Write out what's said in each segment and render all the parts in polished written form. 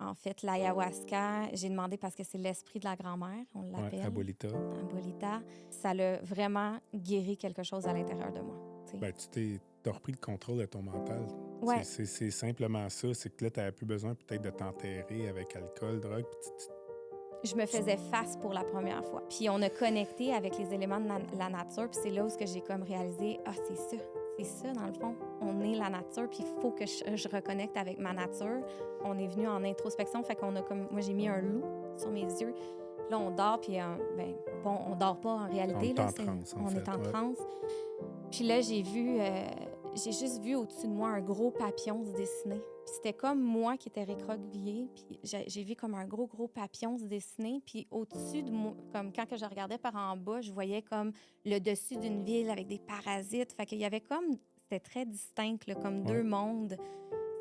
En fait, l'ayahuasca, j'ai demandé parce que c'est l'esprit de la grand-mère, on Ouais, l'appelle. Abuelita. Abuelita. Ça l'a vraiment guéri quelque chose à l'intérieur de moi. Tu sais. Ben, t'as repris le contrôle de ton mental. Ouais. C'est simplement ça. C'est que là, t'avais plus besoin peut-être de t'enterrer avec alcool, drogue. Puis Je me faisais face pour la première fois. Puis on a connecté avec les éléments de la nature. Puis c'est là où ce que j'ai comme réalisé, c'est ça. C'est ça, dans le fond. On est la nature, puis il faut que je reconnecte avec ma nature. On est venu en introspection, fait qu'on a comme... Moi, j'ai mis un loup sur mes yeux. Puis là, on dort, puis on dort pas en réalité. on est Là, en transe, en on fait. est en Ouais. transe. Puis là, j'ai juste vu au-dessus de moi un gros papillon se dessiner. Puis c'était comme moi qui étais récroquevillée. Puis j'ai vu comme un gros papillon se dessiner. Puis au-dessus de moi, comme quand que je regardais par en bas, je voyais comme le dessus d'une ville avec des parasites. Fait qu'il y avait comme... C'était très distinct, là, comme deux mondes.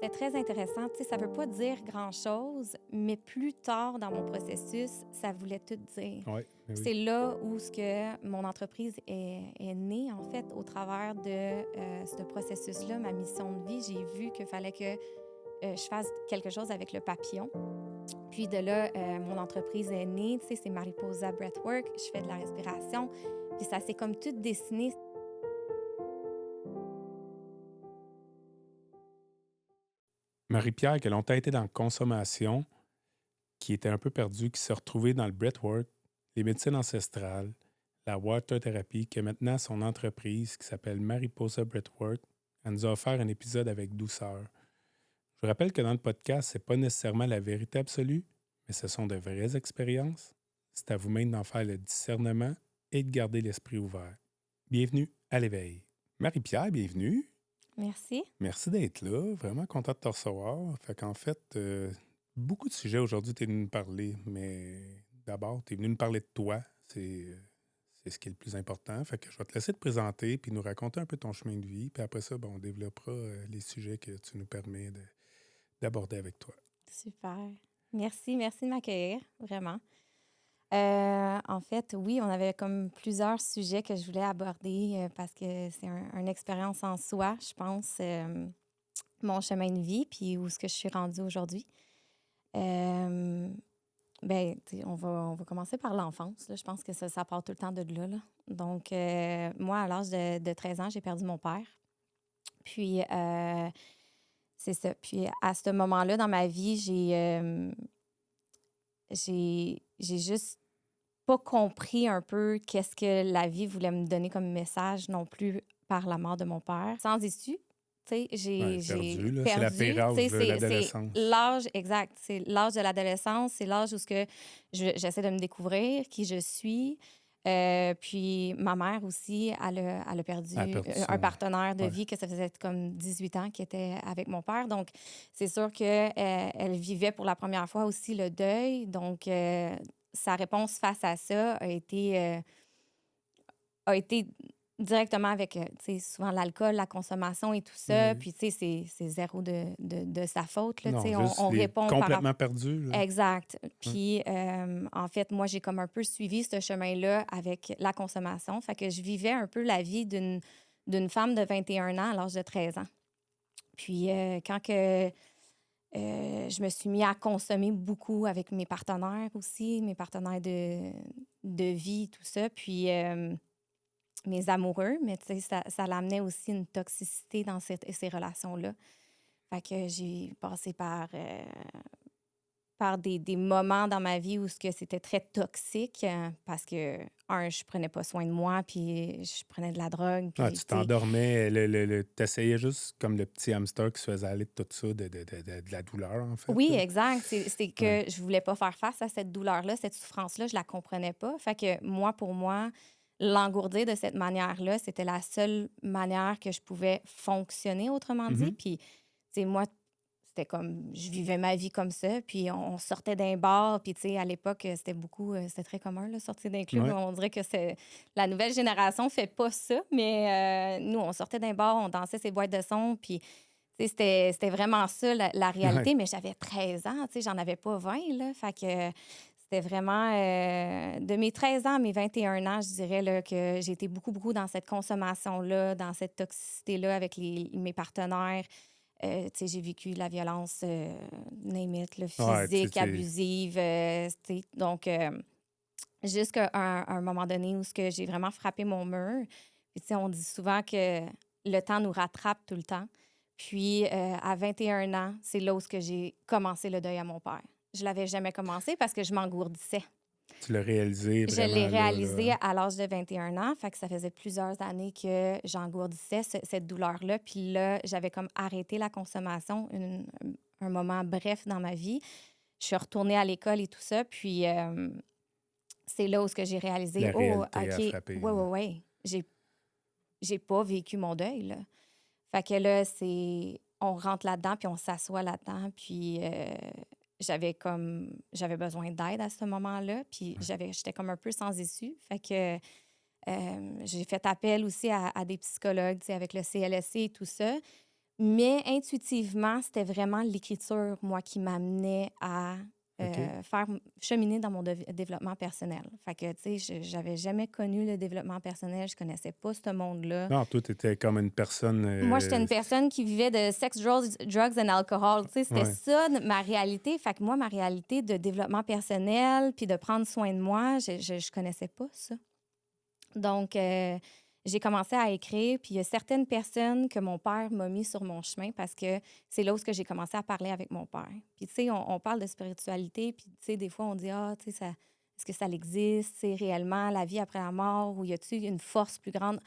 C'était très intéressant. Tu sais, ça veut pas dire grand-chose, mais plus tard dans mon processus, ça voulait tout dire. Ouais, oui. C'est là où ce que mon entreprise est née, en fait, au travers de ce processus-là, ma mission de vie. J'ai vu qu'il fallait que je fasse quelque chose avec le papillon. Puis de là, mon entreprise est née. Tu sais, c'est Mariposa Breathwork. Je fais de la respiration. Puis ça s'est comme tout dessiné. Marie-Pierre, qui a longtemps été dans la consommation, qui était un peu perdue, qui s'est retrouvée dans le breathwork, les médecines ancestrales, la water therapy, qui a maintenant son entreprise qui s'appelle Mariposa Breathwork. Elle nous a offert un épisode avec douceur. Je vous rappelle que dans le podcast, ce n'est pas nécessairement la vérité absolue, mais ce sont de vraies expériences. C'est à vous-même d'en faire le discernement et de garder l'esprit ouvert. Bienvenue à l'éveil. Marie-Pierre, bienvenue. Merci. Merci d'être là. Vraiment content de te recevoir. Fait qu'en fait, beaucoup de sujets aujourd'hui, tu es venu nous parler, mais d'abord, tu es venu nous parler de toi. C'est ce qui est le plus important. Fait que je vais te laisser te présenter puis nous raconter un peu ton chemin de vie. Puis après ça, on développera les sujets que tu nous permets d'aborder avec toi. Super. Merci de m'accueillir, vraiment. En fait, oui, on avait comme plusieurs sujets que je voulais aborder parce que c'est une expérience en soi, je pense, mon chemin de vie, puis où est-ce que je suis rendue aujourd'hui. On va commencer par l'enfance. Là. Je pense que ça part tout le temps de là. Là. Donc, moi, à l'âge de 13 ans, j'ai perdu mon père. Puis, c'est ça. Puis, à ce moment-là, dans ma vie, j'ai juste pas compris un peu qu'est-ce que la vie voulait me donner comme message non plus par la mort de mon père. Sans issue, tu sais, j'ai Perdu, là. perdu. C'est la pire âge de C'est l'adolescence. l'âge exact. C'est l'âge de l'adolescence. C'est l'âge où j'essaie de me découvrir, qui je suis. Puis ma mère aussi, elle a perdu un partenaire de vie que ça faisait comme 18 ans qui était avec mon père. Donc, c'est sûr qu'elle elle vivait pour la première fois aussi le deuil. Donc, sa réponse face à ça a été directement avec, tu sais, souvent l'alcool, la consommation et tout ça. Oui. Puis, tu sais, c'est zéro de sa faute, là, tu Non, sais. juste On il est répond complètement perdu. Là. Exact. Puis, en fait, moi, j'ai comme un peu suivi ce chemin-là avec la consommation. Fait que je vivais un peu la vie d'une femme de 21 ans à l'âge de 13 ans. Puis, quand que je me suis mis à consommer beaucoup avec mes partenaires aussi, mes partenaires de vie, tout ça. Puis mes amoureux, mais tu sais, ça l'amenait aussi une toxicité dans ces relations-là. Fait que j'ai passé par des moments dans ma vie où c'était très toxique parce que, je prenais pas soin de moi, puis je prenais de la drogue. Puis, tu t'endormais, t'essayais juste comme le petit hamster qui se faisait aller de tout ça, de la douleur, en fait. Oui, là. exact. C'est que je voulais pas faire face à cette douleur-là, cette souffrance-là, je la comprenais pas. Fait que pour moi, l'engourdir de cette manière-là, c'était la seule manière que je pouvais fonctionner, autrement dit. Mm-hmm. Puis, tu sais, moi, c'était comme, je vivais ma vie comme ça, puis on sortait d'un bar, puis tu sais, à l'époque, c'était très commun, là, sortir d'un club. Ouais. On dirait que la nouvelle génération fait pas ça, mais nous, on sortait d'un bar, on dansait ses boîtes de son, puis tu sais, c'était vraiment ça, la réalité, Ouais. mais j'avais 13 ans, tu sais, j'en avais pas 20, là, fait que c'était vraiment, de mes 13 ans à mes 21 ans, je dirais, là, que j'ai été beaucoup dans cette consommation-là, dans cette toxicité-là avec mes partenaires. Tu sais, j'ai vécu de la violence, name it, là, Ouais, physique, abusive. Tu sais, donc, jusqu'à un moment donné où ce que j'ai vraiment frappé mon mur. Puis, tu sais, on dit souvent que le temps nous rattrape tout le temps. Puis, à 21 ans, c'est là où ce que j'ai commencé le deuil à mon père. Je l'avais jamais commencé parce que je m'engourdissais. tu l'as réalisé Je l'ai vraiment réalisé là. à l'âge de 21 ans, fait que ça faisait plusieurs années que j'engourdissais cette douleur-là. Puis là, j'avais comme arrêté la consommation un moment bref dans ma vie. Je suis retournée à l'école et tout ça, puis c'est là où ce que j'ai réalisé, La oh, réalité OK, a frappé. ouais, j'ai pas vécu mon deuil, là. Fait que là, on rentre là-dedans, puis on s'assoit là-dedans, puis j'avais besoin d'aide à ce moment-là, puis j'étais comme un peu sans issue. Fait que j'ai fait appel aussi à des psychologues, tu sais, avec le CLSC et tout ça. Mais intuitivement, c'était vraiment l'écriture, moi, qui m'amenait à OK. faire cheminer dans mon développement personnel. Fait que, tu sais, j'avais jamais connu le développement personnel, je connaissais pas ce monde-là. Non, toi, tu étais comme une personne. Moi, j'étais une personne qui vivait de sex, drugs and alcohol. Tu sais, c'était Ouais. ça, ma réalité. Fait que moi, ma réalité de développement personnel puis de prendre soin de moi, je connaissais pas ça. Donc, j'ai commencé à écrire, puis il y a certaines personnes que mon père m'a mis sur mon chemin parce que c'est là où j'ai commencé à parler avec mon père. Puis, tu sais, on parle de spiritualité, puis, tu sais, des fois, on dit, ah, tu sais, est-ce que ça existe, c'est réellement la vie après la mort, ou y a-t-il une force plus grande?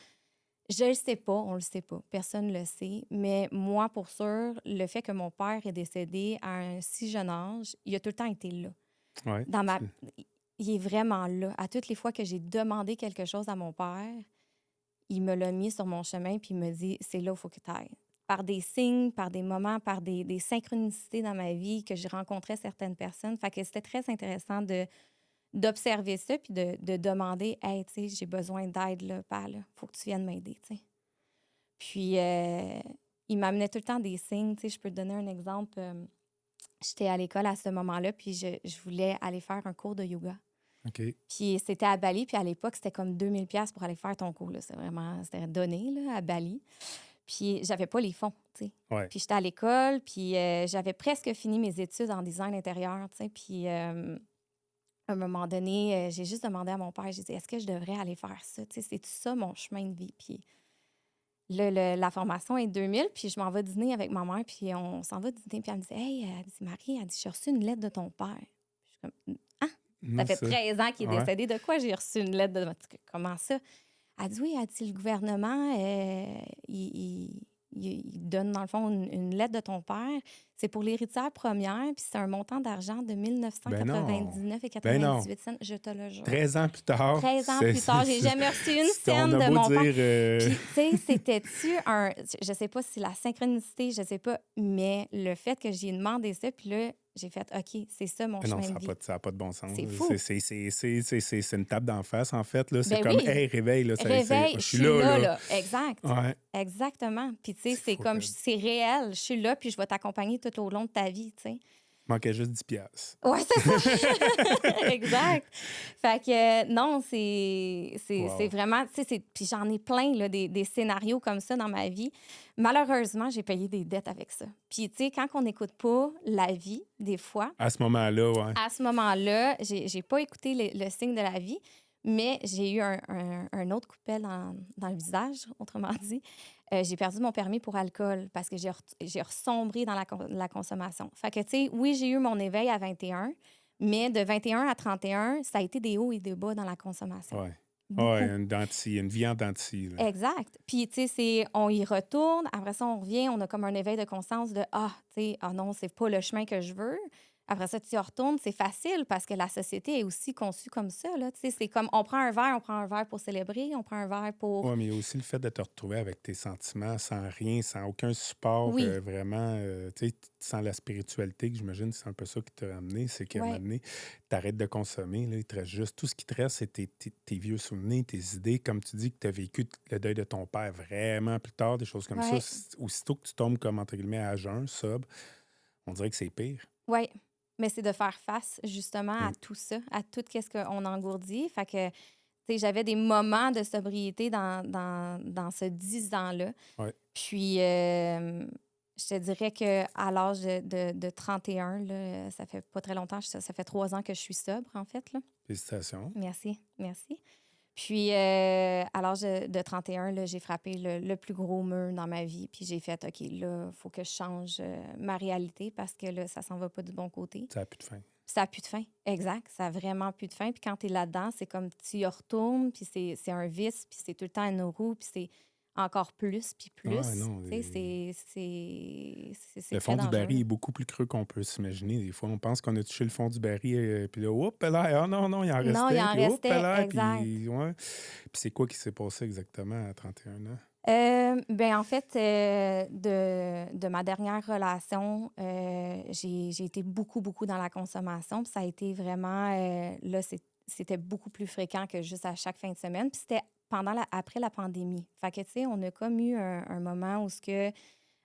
Je le sais pas, on le sait pas, personne le sait. Mais moi, pour sûr, le fait que mon père est décédé à un si jeune âge, il a tout le temps été là. Ouais, Dans ma... Il est vraiment là. À toutes les fois que j'ai demandé quelque chose à mon père, il me l'a mis sur mon chemin puis il me dit, c'est là où il faut que tu ailles. Par des signes, par des moments, par des synchronicités dans ma vie que j'ai rencontré certaines personnes. Fait que c'était très intéressant d'observer ça puis de demander, hey, tu sais, j'ai besoin d'aide, là, père, là, faut que tu viennes m'aider, tu sais. Puis, il m'amenait tout le temps des signes, tu sais. Je peux te donner un exemple. J'étais à l'école à ce moment-là, puis je voulais aller faire un cours de yoga. OK. Puis c'était à Bali, puis à l'époque, c'était comme 2000$ pour aller faire ton cours, là. C'était donné, là, à Bali. Puis j'avais pas les fonds, tu sais. Ouais. Puis j'étais à l'école, puis j'avais presque fini mes études en design intérieur, tu sais. Puis à un moment donné, j'ai juste demandé à mon père, j'ai dit, est-ce que je devrais aller faire ça? Tu sais, c'est ça mon chemin de vie? Puis la formation est 2000, puis je m'en vais dîner avec ma mère, puis on s'en va dîner, puis elle me dit, hey, elle dit, Marie, elle dit, j'ai reçu une lettre de ton père. Je suis comme, ah, Non, ça fait 13 ans qu'il est Ouais. décédé. De quoi j'ai reçu une lettre de... Comment ça? Elle dit, oui, elle dit, le gouvernement, il donne, dans le fond, une lettre de ton père. C'est pour l'héritière première, puis c'est un montant d'argent de 1999 et 98 cents. Je te le jure. 13 ans plus tard. 13 ans plus tard, j'ai jamais reçu une on scène a de beau mon père. dire, Puis, tu sais, c'était-tu un... Je sais pas si la synchronicité, je sais pas, mais le fait que j'ai demandé ça, puis là, j'ai fait, OK, c'est ça mon non, chemin de vie. ça n'a pas de bon sens. C'est fou. C'est une tape d'en face, en fait. Là. C'est Ben comme, oui. hey, réveil. Là, Réveil, je suis là. Exact. Ouais. Exactement. Puis, tu sais, c'est fou, comme, raide. c'est réel. Je suis là, puis je vais t'accompagner tout au long de ta vie, tu sais. Il manquait juste 10$. Ouais, c'est ça. Exact. Fait que non, Wow. c'est vraiment, tu sais, puis j'en ai plein, là, des scénarios comme ça dans ma vie. Malheureusement, j'ai payé des dettes avec ça. Puis, tu sais, quand on n'écoute pas la vie, des fois, À ce moment-là, ouais. à ce moment-là, j'ai pas écouté le signe de la vie, mais j'ai eu un autre coup de pelle dans le visage, autrement dit. J'ai perdu mon permis pour alcool parce que j'ai ressombré dans la consommation. Fait que, tu sais, oui, j'ai eu mon éveil à 21, mais de 21 à 31, ça a été des hauts et des bas dans la consommation. Ouais. Beaucoup. Ouais, une vie en dents de scie, là. Exact. Puis, tu sais, on y retourne. Après ça, on revient. On a comme un éveil de conscience de, tu sais, non, c'est pas le chemin que je veux. Après ça, tu y retournes. C'est facile parce que la société est aussi conçue comme ça, là. Tu sais, c'est comme, on prend un verre pour célébrer. On prend un verre pour... Oui, mais il y a aussi le fait de te retrouver avec tes sentiments sans rien, sans aucun support, Oui. vraiment, tu sais, sans la spiritualité, que j'imagine c'est un peu ça qui t'a amené, c'est qu'à un Ouais. moment donné, t'arrêtes de consommer, là, il te reste juste, tout ce qui te reste, c'est tes vieux souvenirs, tes idées, comme tu dis que tu as vécu le deuil de ton père vraiment plus tard, des choses comme Ouais. ça. Aussitôt que tu tombes comme, entre guillemets, à jeun, sobre, on dirait que c'est pire. Oui, mais c'est de faire face, justement, à tout ça, à tout ce qu'on engourdit. Fait que, tu sais, j'avais des moments de sobriété dans ce 10 ans-là. Ouais. Puis, Je te dirais qu'à l'âge de 31, là, ça fait pas très longtemps, ça fait 3 ans que je suis sobre, en fait, là. Félicitations. Merci, merci. Puis, à l'âge de 31, là, j'ai frappé le plus gros mur dans ma vie. Puis j'ai fait, OK, là, il faut que je change ma réalité parce que là, ça s'en va pas du bon côté. Ça n'a plus de fin. Ça n'a plus de fin. Exact. Ça a vraiment plus de fin. Puis quand tu es là-dedans, c'est comme tu y retournes, puis c'est un vice, puis c'est tout le temps une roue, puis c'est encore plus, puis Ah plus. non, Tu sais, c'est le très fond du dangereux. baril est beaucoup plus creux qu'on peut s'imaginer. Des fois, on pense qu'on a touché le fond du baril, puis là, oups, là, ah non, non, il en Non, il restait, en puis oups, restait, là, exact. puis ouais. Puis c'est quoi qui s'est passé exactement à 31 ans? Ben en fait, de ma dernière relation, j'ai été beaucoup, beaucoup dans la consommation. Puis ça a été vraiment, là, c'était beaucoup plus fréquent que juste à chaque fin de semaine. Puis c'était après la pandémie. Fait que, tu sais, on a comme eu un moment où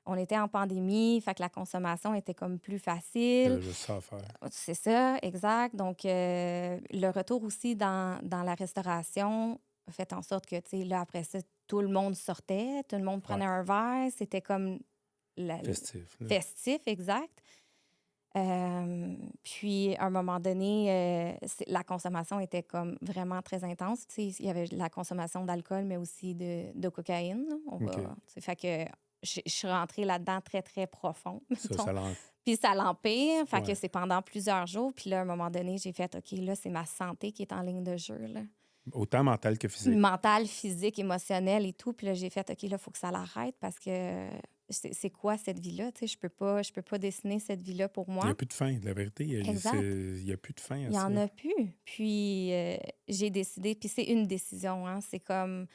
on était en pandémie, fait que la consommation était comme plus Il y facile. avait juste ça à faire. C'est ça, exact. Donc, le retour aussi dans la restauration a fait en sorte que, tu sais, là, après ça, tout le monde sortait, tout le monde Ouais, prenait un verre. C'était comme festif, là. festif, exact. Puis, à un moment donné, la consommation était comme vraiment très intense. Tu sais, il y avait la consommation d'alcool, mais aussi de cocaïne, là. OK. Tu sais, fait que je suis rentrée là-dedans très, très profond, Ça, mettons. ça l'en... Puis ça l'empire, fait que Ouais. c'est pendant plusieurs jours. Puis là, à un moment donné, j'ai fait, OK, là, c'est ma santé qui est en ligne de jeu, là. Autant mental que physique. Mentale, physique, émotionnelle et tout. Puis là, j'ai fait, OK, là, il faut que ça l'arrête parce que c'est quoi cette vie-là? Tu sais, je peux pas dessiner cette vie-là pour Il n'y a moi. plus de fin. La vérité, Exact. il n'y a plus de fin Il à n'y ça. en a plus. Puis j'ai décidé, puis c'est une décision, hein. C'est comme,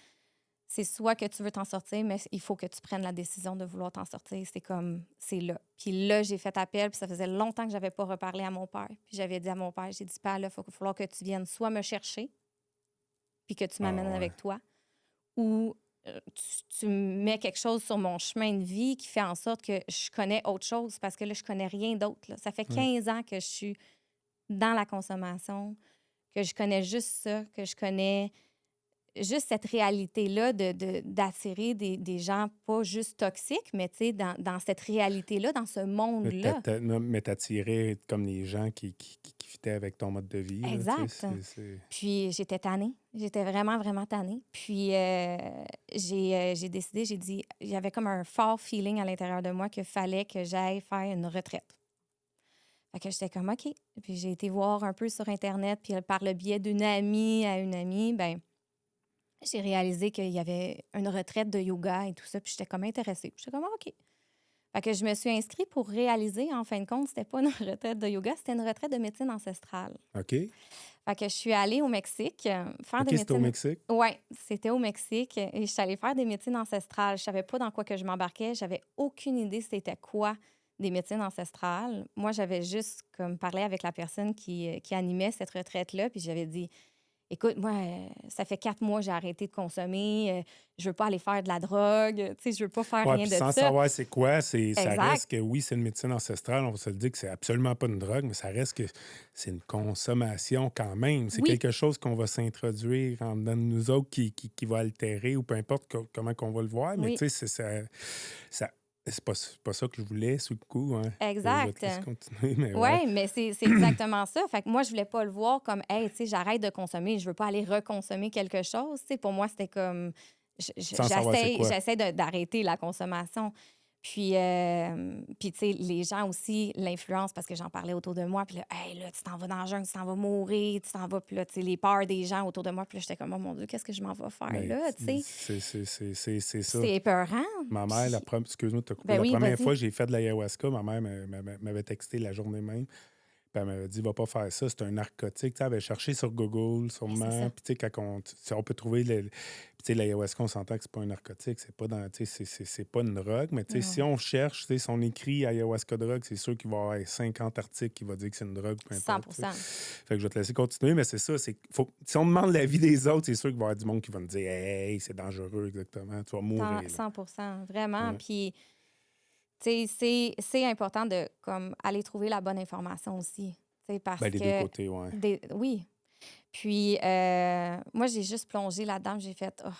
c'est soit que tu veux t'en sortir, mais il faut que tu prennes la décision de vouloir t'en sortir. C'est comme, c'est là. Puis là, j'ai fait appel, puis ça faisait longtemps que j'avais pas reparlé à mon père. Puis j'avais dit à mon père, j'ai dit, Père, là, il va falloir que tu viennes soit me chercher, puis que tu m'amènes Ah ouais. avec toi, ou tu mets quelque chose sur mon chemin de vie qui fait en sorte que je connais autre chose, parce que là, je connais rien d'autre, là. Ça fait Ouais. 15 ans que je suis dans la consommation, que je connais juste ça, que je connais juste cette réalité-là d'attirer des gens pas juste toxiques, mais tu sais, dans cette réalité-là, dans ce monde-là. Mais t'attirais comme les gens qui fitaient avec ton mode de vie, là, tu sais, Exact. Puis j'étais tannée. J'étais vraiment, vraiment tannée. Puis j'ai décidé, j'ai dit, il y avait comme un fort feeling à l'intérieur de moi qu'il fallait que j'aille faire une retraite. Fait que j'étais comme, OK. Puis j'ai été voir un peu sur Internet, puis par le biais d'une amie à une amie, ben j'ai réalisé qu'il y avait une retraite de yoga et tout ça, puis j'étais comme intéressée. J'étais comme, OK. Fait que je me suis inscrite pour réaliser, en fin de compte, c'était pas une retraite de yoga, c'était une retraite de médecine ancestrale. OK. Fait que je suis allée au Mexique faire OK, des c'était au médecines. Mexique? Oui, c'était au Mexique et je suis allée faire des médecines ancestrales. Je savais pas dans quoi que je m'embarquais. J'avais aucune idée c'était quoi des médecines ancestrales. Moi, j'avais juste comme parlé avec la personne qui animait cette retraite-là, puis j'avais dit, écoute, moi, ça fait 4 mois que j'ai arrêté de consommer. Je veux pas aller faire de la drogue. Tu sais, je veux pas faire Ouais, rien puis de sans ça. savoir c'est quoi, ça Exact. reste que oui, c'est une médecine ancestrale, on va se le dire que c'est absolument pas une drogue, mais ça reste que c'est une consommation quand même. C'est Oui, quelque chose qu'on va s'introduire en dedans de nous autres qui va altérer ou peu importe comment qu'on va le voir, mais oui, tu sais, c'est pas ça que je voulais sous le coup, hein. Je vais exact. te laisser continuer, mais ouais. Oui, mais c'est exactement ça. Fait que moi, je voulais pas le voir comme, hey, tu sais, j'arrête de consommer, je veux pas aller reconsommer quelque chose. Tu sais, pour moi, c'était comme, Sans savoir c'est quoi. j'essaie d'arrêter la consommation. Puis tu sais, les gens aussi, l'influence, parce que j'en parlais autour de moi, puis là, hey, là, tu t'en vas dans le jungle, tu t'en vas mourir, tu t'en vas, puis là, tu sais, les peurs des gens autour de moi, puis là, j'étais comme, oh mon Dieu, qu'est-ce que je m'en vais faire Mais là, tu sais? c'est ça. C'est épeurant. Ma mère, Puis, excuse-moi de te couper, ben la oui, première vas-y. fois que j'ai fait de l'ayahuasca, ma mère m'avait texté la journée même. Puis elle m'avait dit, va pas faire ça, c'est un narcotique. Tu sais, elle avait cherché sur Google, Ben, c'est sûrement. ça. Puis, tu sais, quand on peut trouver. Puis, tu sais, l'ayahuasca, on s'entend que c'est pas un narcotique, c'est pas dans. Tu sais, c'est pas une drogue. Mais, tu sais, si Non, on cherche, tu sais, si on écrit ayahuasca drogue, c'est sûr qu'il va y avoir 50 articles qui vont dire que c'est une drogue, peu importe. 100%. Fait que je vais te laisser continuer, mais c'est ça. Si on demande l'avis des autres, c'est sûr qu'il va y avoir du monde qui va nous dire, hey, c'est dangereux, exactement. Tu vas mourir, là. 100%, vraiment. Ouais. Puis, tu sais, c'est important de comme aller trouver la bonne information aussi. Tu sais, Ben, parce les deux que, côtés, ouais. oui. Puis, moi, j'ai juste plongé là-dedans. J'ai fait, oh,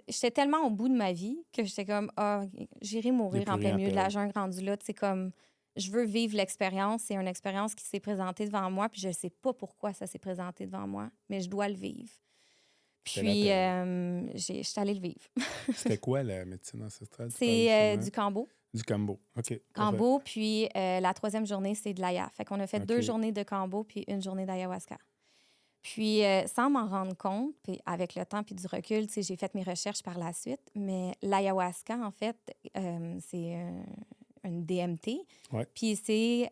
j'étais tellement au bout de ma vie que j'étais comme, ah, j'irai Il n'y a mourir plus en rien plein à milieu de perdre. la jungle rendue là. C'est comme, je veux vivre l'expérience. C'est une expérience qui s'est présentée devant moi, puis je ne sais pas pourquoi ça s'est présenté devant moi, mais je dois le vivre. C'était là, Puis, je suis allée le vivre. C'était quoi la médecine ancestrale? Tu parles C'est justement du Cambo. du Cambo. OK, parfait. Cambo, puis la troisième journée, c'est de l'Aya. Fait qu'on a fait 2 OK. journées de Cambo puis une journée d'ayahuasca. Puis, sans m'en rendre compte, puis avec le temps puis du recul, tu sais, j'ai fait mes recherches par la suite, mais l'ayahuasca, en fait, c'est une DMT, Ouais. puis c'est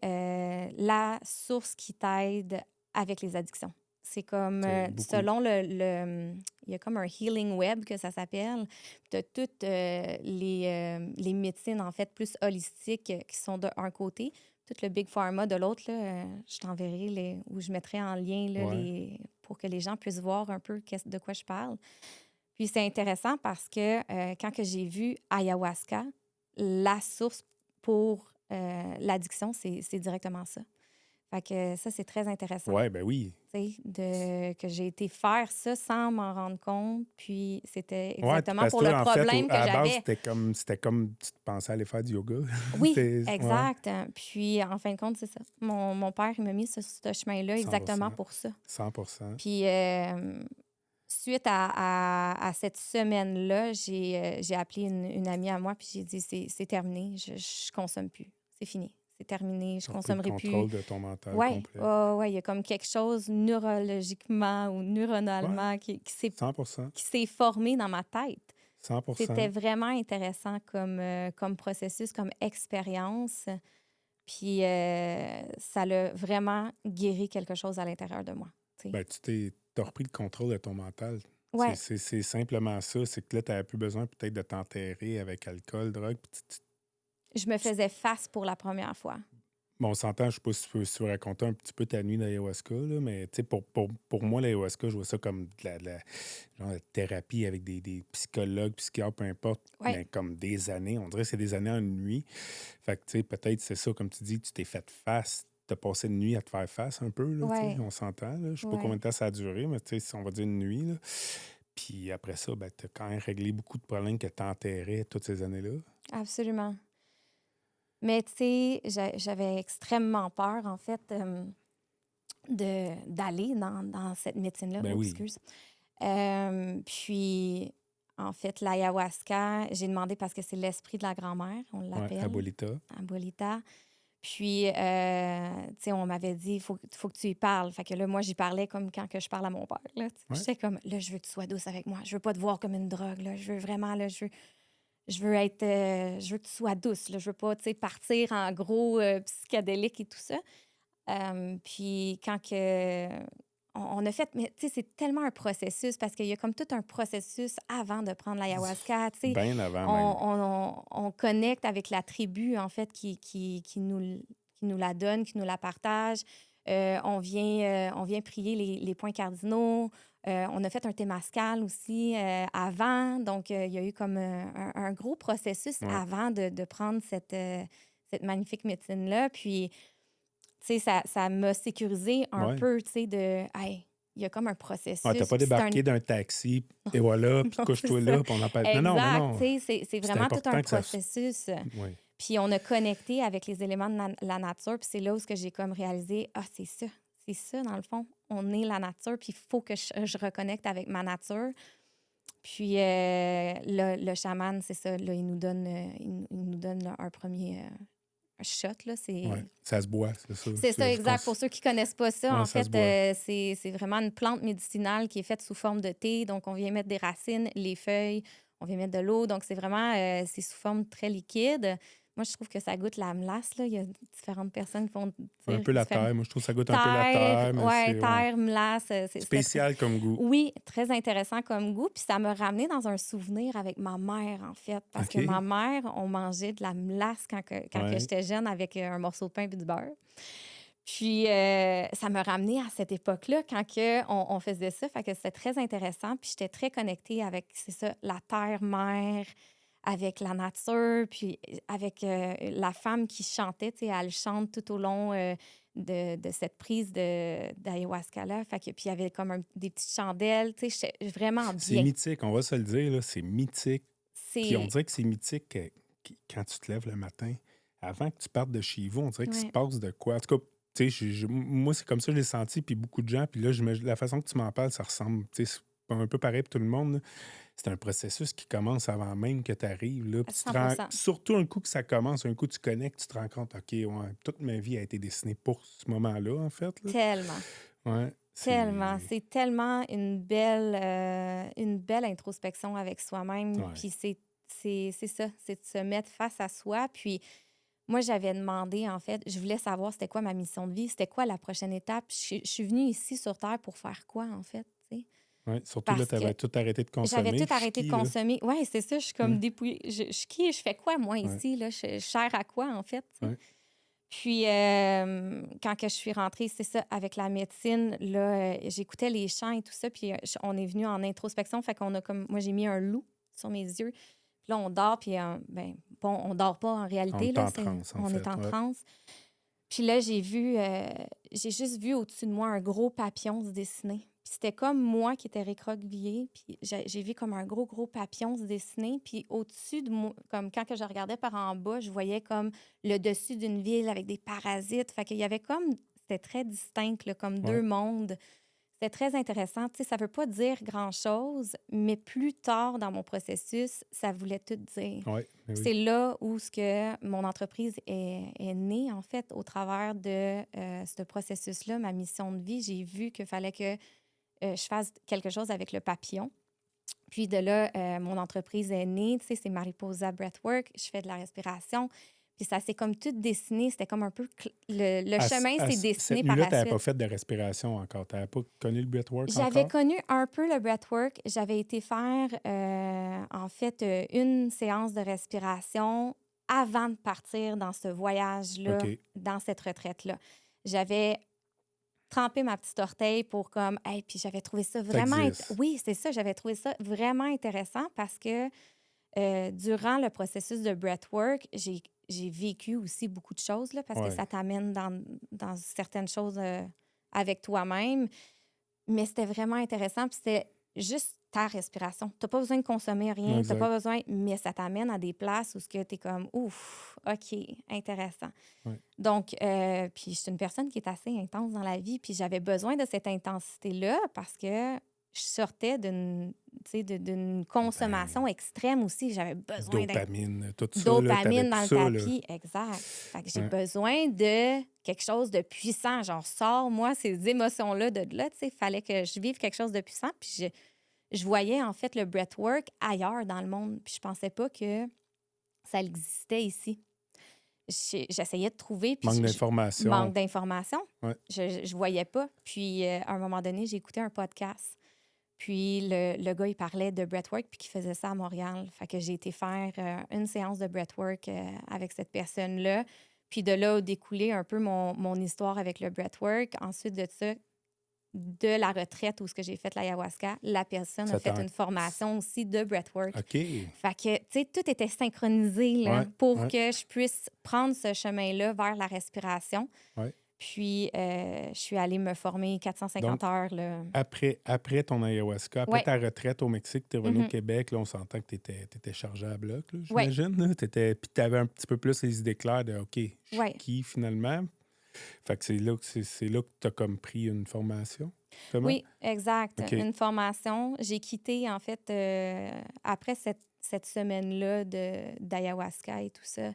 la source qui t'aide avec les addictions. C'est comme, C'est beaucoup. selon il y a comme un healing web que ça s'appelle. Tu as toutes les médecines, en fait, plus holistiques qui sont d'un côté, tout le Big Pharma de l'autre, là, je t'enverrai où je mettrai en lien là, Ouais. pour que les gens puissent voir un peu de quoi je parle. Puis c'est intéressant parce que quand que j'ai vu ayahuasca, la source pour l'addiction, c'est directement ça. Fait que ça, c'est très intéressant. Ouais, ben oui. Que j'ai été faire ça sans m'en rendre compte. Puis c'était Ouais, exactement parce pour que le toi, en fait, problème que à la base, j'avais. c'était comme tu te pensais aller faire du yoga. Oui, Ouais, exact. Puis, en fin de compte, c'est ça. Mon père, il m'a mis sur ce chemin-là exactement 100%. pour ça. 100%. Puis, suite à cette semaine-là, j'ai appelé une amie à moi, puis j'ai dit, c'est terminé, je consomme plus. C'est fini. C'est terminé, je Tu as repris le consommerai plus. contrôle de ton mental Oui, complet. ouais, il y a comme quelque chose neurologiquement ou Ouais, neuronalement qui 100%. s'est formé dans ma tête. 100%. C'était vraiment intéressant comme processus, comme expérience. Puis ça l'a vraiment guéri quelque chose à l'intérieur de moi. Tu sais. Ben, t'as repris le contrôle de ton mental. Ouais, C'est simplement ça. C'est que là, tu n'avais plus besoin peut-être de t'enterrer avec alcool, drogue. Puis je me faisais face pour la première fois. bon, on s'entend, je ne sais pas si tu veux raconter un petit peu ta nuit d'ayahuasca, là, mais tu sais, pour moi, l'ayahuasca, je vois ça comme genre de thérapie avec des psychologues, psychiatres, peu importe, Ouais, mais comme des années. On dirait que c'est des années en une nuit. Fait que, tu sais, peut-être c'est ça, comme tu dis, tu t'es fait face. Tu as passé une nuit à te faire face un peu, là, tu sais, ouais, on s'entend. Là. Je ne sais pas ouais, combien de temps ça a duré, mais tu sais, on va dire une nuit. Là. Puis après ça, ben, tu as quand même réglé beaucoup de problèmes que tu enterrais toutes ces années-là. absolument. Mais tu sais, j'avais extrêmement peur, en fait, d'aller dans cette médecine-là. Ben Oh, oui. excuse. Puis, en fait, l'ayahuasca, j'ai demandé parce que c'est l'esprit de la grand-mère, on Ouais, l'appelle, Abuelita. Abuelita. Puis, tu sais, on m'avait dit, faut que tu y parles. Fait que là, moi, j'y parlais comme quand que je parle à mon père. Là. Ouais. J'étais comme, là, je veux que tu sois douce avec moi. Je veux pas te voir comme une drogue. Là. Je veux vraiment, là, je veux être, je veux que tu sois douce. Là. Je veux pas, tu sais, partir en gros psychédélique et tout ça. Puis quand que on a fait, mais tu sais, c'est tellement un processus parce qu'il y a comme tout un processus avant de prendre l'ayahuasca, tu sais. Bien avant même. On connecte avec la tribu, en fait, qui nous la donne, qui nous la partage. On vient prier les points cardinaux. On a fait un témascal aussi avant. Donc, il y a eu comme un gros processus Ouais. avant de prendre cette magnifique médecine-là. Puis, tu sais, ça m'a sécurisé un Ouais. peu, tu sais, hey, il y a comme un processus. Ouais, t'as pas puis c'est un... débarqué d'un taxi, et voilà, puis Non, couche-toi c'est ça. là, puis on en parle. Non, mais Exact, non. tu sais, c'est C'est vraiment tout un important que ça. processus. Oui. Puis on a connecté avec les éléments de la nature, puis c'est là où que j'ai comme réalisé, c'est ça, dans le fond. On est la nature, puis il faut que je reconnecte avec ma nature. Puis le chaman, c'est ça, là, il nous donne, il nous donne là, un premier shot, là, c'est... Ouais. Ça se boit, c'est ça. C'est ça, exact. Pour ceux qui ne connaissent pas ça, Ouais, en ça se boit. fait, c'est vraiment une plante médicinale qui est faite sous forme de thé. Donc, on vient mettre des racines, les feuilles, on vient mettre de l'eau. Donc, c'est vraiment, c'est sous forme très liquide. Moi, je trouve que ça goûte la melasse, là. Il y a différentes personnes qui vont Un dire peu la différentes... terre. Moi, je trouve que ça goûte un peu la terre, mais ouais, c'est terre, melasse. spécial comme goût. Oui, très intéressant comme goût. Puis ça m'a ramené dans un souvenir avec ma mère, en fait. Parce que OK. ma mère, on mangeait de la melasse quand que Ouais. j'étais jeune avec un morceau de pain et du beurre. Puis ça m'a ramené à cette époque-là quand on faisait ça. Fait que c'était très intéressant. Puis j'étais très connectée avec, c'est ça, la terre-mère, avec la nature, puis avec la femme qui chantait, tu sais, elle chante tout au long de cette prise d'ayahuasca-là. Fait que, puis il y avait comme des petites chandelles, tu sais, j'étais vraiment C'est bien. mythique, on va se le dire, là, c'est mythique. Puis on C'est... dirait que c'est mythique quand tu te lèves le matin, avant que tu partes de chez vous, on dirait qu'il se Ouais. passe de quoi. En tout cas, tu sais, moi, c'est comme ça que je l'ai senti, puis beaucoup de gens. Puis là, la façon que tu m'en parles, ça ressemble, tu sais, c'est un peu pareil pour tout le monde, là. C'est un processus qui commence avant même que tu arrives, là. À Puis tu te rends, 100%. surtout un coup que ça commence, un coup tu connectes, tu te rends compte, OK, ouais, toute ma vie a été dessinée pour ce moment-là, en fait, là. Tellement. Ouais, Tellement. c'est... C'est tellement une belle introspection avec soi-même. Ouais. Puis c'est ça, c'est de se mettre face à soi. Puis moi, j'avais demandé, en fait, je voulais savoir c'était quoi ma mission de vie, c'était quoi la prochaine étape. Je suis venue ici sur Terre pour faire quoi, en fait, tu sais? Ouais, surtout là, Parce tu que avais tout arrêté de j'avais consommer. tout arrêté de Ch'ti, là. consommer. Ouais, c'est ça, je suis comme Ouais, dépouillée. Je qui? Je fais quoi, moi, ouais, ici, là? Je sers à quoi, en fait, tu sais? ouais. Puis, quand que je suis rentrée, c'est ça, avec la médecine, là, j'écoutais les chants et tout ça, puis on est venu en introspection, fait qu'on a comme... Moi, j'ai mis un loup sur mes yeux. Puis là, on dort, puis, ben, bon, on dort pas en On réalité, est là, en transe, en on est fait. en Ouais. transe. Puis là, j'ai juste vu au-dessus de moi un gros papillon se dessiner. Puis c'était comme moi qui étais récroquevillée, puis j'ai vu comme un gros papillon se dessiner. Puis au-dessus de moi, comme quand que je regardais par en bas, je voyais comme le dessus d'une ville avec des parasites. Fait qu'il y avait comme... C'était très distinct, là, comme deux Ouais. mondes. C'était très intéressant. Tu sais, ça veut pas dire grand-chose, mais plus tard dans mon processus, ça voulait tout dire. Ouais, mais C'est oui. là où ce que mon entreprise est née, en fait, au travers de ce processus-là, ma mission de vie. J'ai vu qu'il fallait que je fasse quelque chose avec le papillon. Puis de là, mon entreprise est née. Tu sais, c'est Mariposa Breathwork. Je fais de la respiration. Puis ça s'est comme tout dessiné. C'était comme un peu... Le chemin s'est Cette dessiné par nuit-là, la tu n'avais pas suite. fait de respiration encore. Tu n'avais pas connu le breathwork J'avais encore? connu un peu le breathwork. J'avais été faire, en fait, une séance de respiration avant de partir dans ce voyage-là, OK. dans cette retraite-là. J'avais trempé ma petite orteil pour comme... Hey, puis j'avais trouvé ça Ça vraiment... existe. Oui, c'est ça. J'avais trouvé ça vraiment intéressant parce que durant le processus de breathwork, j'ai vécu aussi beaucoup de choses, là, parce que Ouais. ça t'amène dans certaines choses avec toi-même. Mais c'était vraiment intéressant. Puis c'était juste ta respiration. Tu n'as pas besoin de consommer rien. Tu n'as pas Exact. besoin... Mais ça t'amène à des places où tu es comme, ouf, OK, intéressant. Ouais. Donc, puis je suis une personne qui est assez intense dans la vie. Puis j'avais besoin de cette intensité-là parce que je sortais d'une consommation Ben, extrême aussi. J'avais besoin d'être dopamine, tout ça, là, tu avais dopamine tout dans le ça, là. tapis. Exact. Fait que j'ai Ouais. besoin de quelque chose de puissant. Genre, sors-moi ces émotions-là de là. Tu sais, il fallait que je vive quelque chose de puissant. Puis je voyais, en fait, le breathwork ailleurs dans le monde. Puis je pensais pas que ça existait ici. J'essayais de trouver, puis Manque manque d'information. d'informations. Ouais. Je voyais pas. Puis, à un moment donné, j'ai écouté un podcast. Puis, le gars, il parlait de breathwork, puis qu'il faisait ça à Montréal. Fait que j'ai été faire une séance de breathwork avec cette personne-là. Puis, de là a découlé un peu mon histoire avec le breathwork. Ensuite de ça, de la retraite où ce que j'ai fait l'ayahuasca, la personne a Ça fait t'en... une formation aussi de breathwork. OK. Fait que, tu sais, tout était synchronisé là, Ouais, pour ouais, que je puisse prendre ce chemin-là vers la respiration. ouais. Puis, je suis allée me former 450 Donc, heures. Là. après ton ayahuasca, après Ouais. ta retraite au Mexique, tu es revenu au Mhm. Québec, là, on s'entend que tu étais chargé à bloc, là, Ouais. j'imagine. Puis tu avais un petit peu plus les idées claires de OK, je suis Ouais. qui finalement? Fait que c'est là que tu as comme pris une formation. Comment? Oui, exact. OK. Une formation. J'ai quitté, en fait, après cette semaine-là d'ayahuasca et tout ça.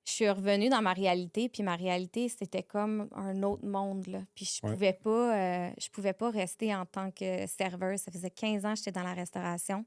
Je suis revenue dans ma réalité, puis ma réalité, c'était comme un autre monde, là. Puis Ouais. je pouvais pas rester en tant que serveuse. Ça faisait 15 ans que j'étais dans la restauration,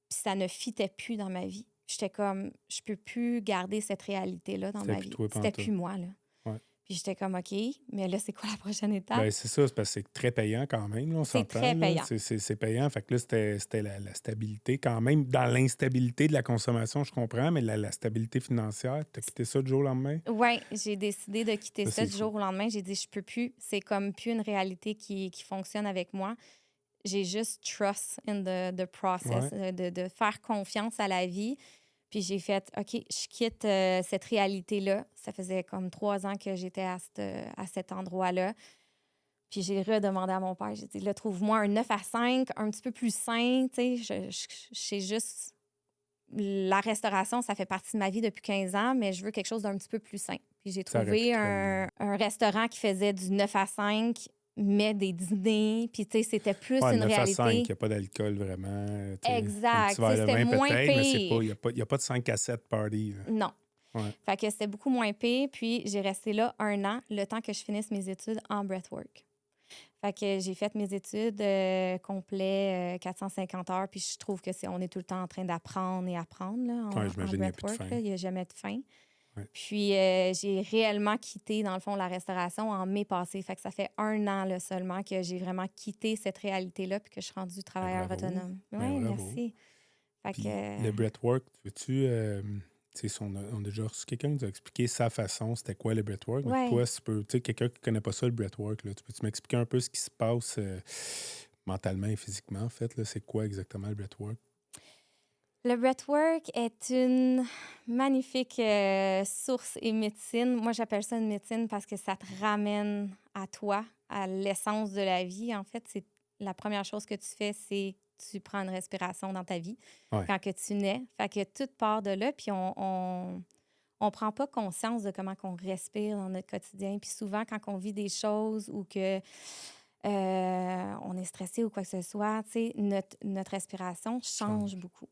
puis ça ne fitait plus dans ma vie. J'étais comme, je peux plus garder cette réalité-là dans C'était ma plus vie. toi C'était pantoute. plus moi, là. Ouais. Puis j'étais comme, OK, mais là, c'est quoi la prochaine étape? Ben, c'est ça, c'est parce que c'est très payant quand même, là, on C'est s'entend. très Là. payant. C'est payant. Fait que là, c'était la stabilité. Quand même, dans l'instabilité de la consommation, je comprends, mais la stabilité financière, tu as quitté ça du jour au lendemain? Oui, j'ai décidé de quitter Ça, ça c'est du fou. jour au lendemain. J'ai dit, je peux plus. C'est comme plus une réalité qui fonctionne avec moi. J'ai juste trust in the process, Ouais. de faire confiance à la vie. Puis j'ai fait, OK, je quitte cette réalité-là. Ça faisait comme 3 ans que j'étais à cet endroit-là. Puis j'ai redemandé à mon père, j'ai dit, là, trouve-moi un 9 à 5, un petit peu plus sain. Tu sais, je sais juste, la restauration, ça fait partie de ma vie depuis 15 ans, mais je veux quelque chose d'un petit peu plus sain. Puis j'ai Ça aurait pu trouvé te revenir. un restaurant qui faisait du 9 à 5, mais des dîners. Puis, tu sais, c'était plus Ouais, une 9 à 5, il réalité. n'y a pas d'alcool vraiment. Tu sais, un petit Exact. Tu sais, verre de c'était vin moins peut-être, mais pire. il y a pas de 5 à 7 party. Là. Non. Ouais. Fait que c'était beaucoup moins pire. Puis j'ai resté là 1 an, le temps que je finisse mes études en breathwork. Fait que j'ai fait mes études complets, 450 heures, puis je trouve que on est tout le temps en train d'apprendre et apprendre là, Ouais, en j'imagine qu'il n'y a plus de breathwork. fin. Là. Il n'y a jamais de fin. Ouais. Puis j'ai réellement quitté, dans le fond, la restauration en mai passé. Fait que ça fait 1 an là, seulement que j'ai vraiment quitté cette réalité-là, puis que je suis rendue Ben, travailleur bravo. autonome. Ben, Oui, bravo. merci. Fait Puis que le breathwork, veux-tu. Tu sais, on a déjà reçu quelqu'un qui nous a expliqué sa façon, c'était quoi le breathwork. Mais ouais. toi, si tu peux, tu sais, quelqu'un qui ne connaît pas ça, le breathwork, là, tu peux-tu m'expliquer un peu ce qui se passe mentalement et physiquement, en fait? Là, c'est quoi exactement le breathwork? Le breathwork est une magnifique source et médecine. Moi, j'appelle ça une médecine parce que ça te ramène à toi, à l'essence de la vie. En fait, c'est la première chose que tu fais, c'est tu prends une respiration dans ta vie Ouais. quand que tu nais. Fait que tout part de là, puis on prend pas conscience de comment qu'on respire dans notre quotidien. Puis souvent, quand on vit des choses ou que on est stressé ou quoi que ce soit, tu sais, notre respiration change beaucoup.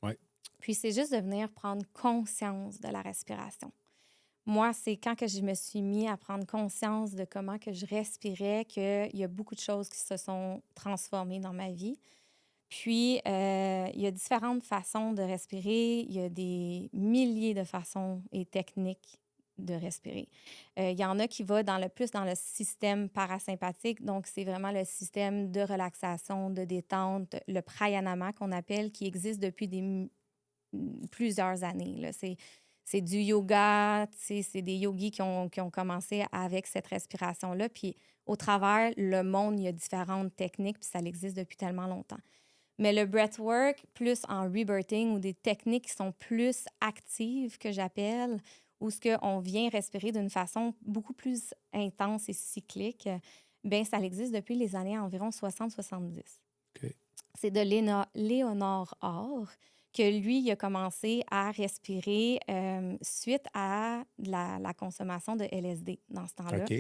Ouais. Puis c'est juste de venir prendre conscience de la respiration. Moi, c'est quand que je me suis mis à prendre conscience de comment que je respirais qu'il y a beaucoup de choses qui se sont transformées dans ma vie. Puis, il y a différentes façons de respirer. Il y a des milliers de façons et techniques de respirer. Il y en a qui vont plus dans le système parasympathique. Donc, c'est vraiment le système de relaxation, de détente, le pranayama qu'on appelle, qui existe depuis plusieurs années. Là. C'est du yoga, c'est des yogis qui ont commencé avec cette respiration-là. Puis au travers le monde, il y a différentes techniques, puis ça existe depuis tellement longtemps. Mais le breathwork, plus en rebirthing ou des techniques qui sont plus actives, que j'appelle, où ce qu'on vient respirer d'une façon beaucoup plus intense et cyclique, bien, ça existe depuis les années environ 60-70. OK. C'est de Léonard Orr que lui, il a commencé à respirer suite à la consommation de LSD dans ce temps-là. OK.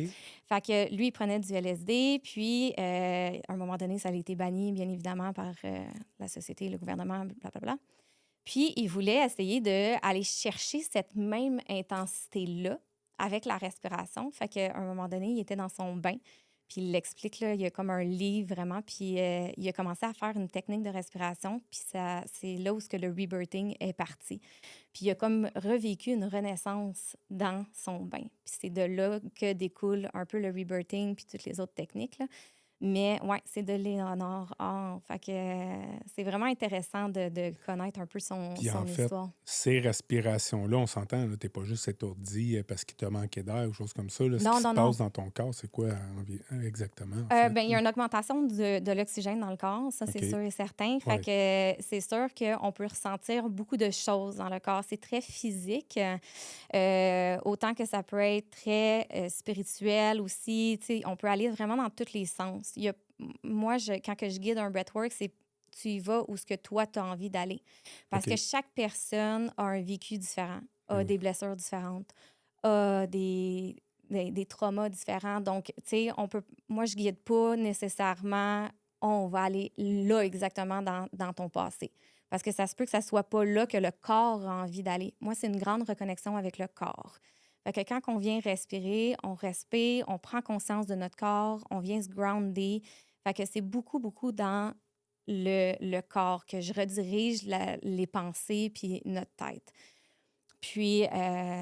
Fait que lui, il prenait du LSD, puis à un moment donné, ça a été banni, bien évidemment, par la société, le gouvernement, blablabla. Puis il voulait essayer d'aller chercher cette même intensité-là avec la respiration. Fait qu'à un moment donné, il était dans son bain, puis il l'explique, là, il y a comme un livre vraiment, puis il a commencé à faire une technique de respiration, puis c'est là où ce que le rebirthing est parti. Puis il a comme revécu une renaissance dans son bain. Puis c'est de là que découle un peu le rebirthing, puis toutes les autres techniques, là. Mais ouais, c'est de Léonard Orr. Fait que c'est vraiment intéressant de connaître un peu son Puis en fait, histoire. ces respirations-là, on s'entend, tu n'es pas juste étourdi parce qu'il te manquait d'air ou chose comme ça. Là. Ce qui Non, se non, non. passe dans ton corps, c'est quoi exactement, en fait? Ben, il y a une augmentation de l'oxygène dans le corps, ça, c'est OK. sûr et certain. Fait Ouais. que c'est sûr qu'on peut ressentir beaucoup de choses dans le corps. C'est très physique, autant que ça peut être très spirituel aussi. Tu sais, on peut aller vraiment dans tous les sens. Moi, quand que je guide un breathwork, c'est tu y vas où ce que toi, tu as envie d'aller. Parce OK. que chaque personne a un vécu différent, a Oui. des blessures différentes, a des traumas différents. Donc, tu sais, moi, je guide pas nécessairement, on va aller là exactement dans ton passé. Parce que ça se peut que ça soit pas là que le corps a envie d'aller. Moi, c'est une grande reconnexion avec le corps. Fait que quand on vient respirer, on respire, on prend conscience de notre corps, on vient se grounder. Fait que c'est beaucoup, beaucoup dans le corps que je redirige les pensées puis notre tête. Puis,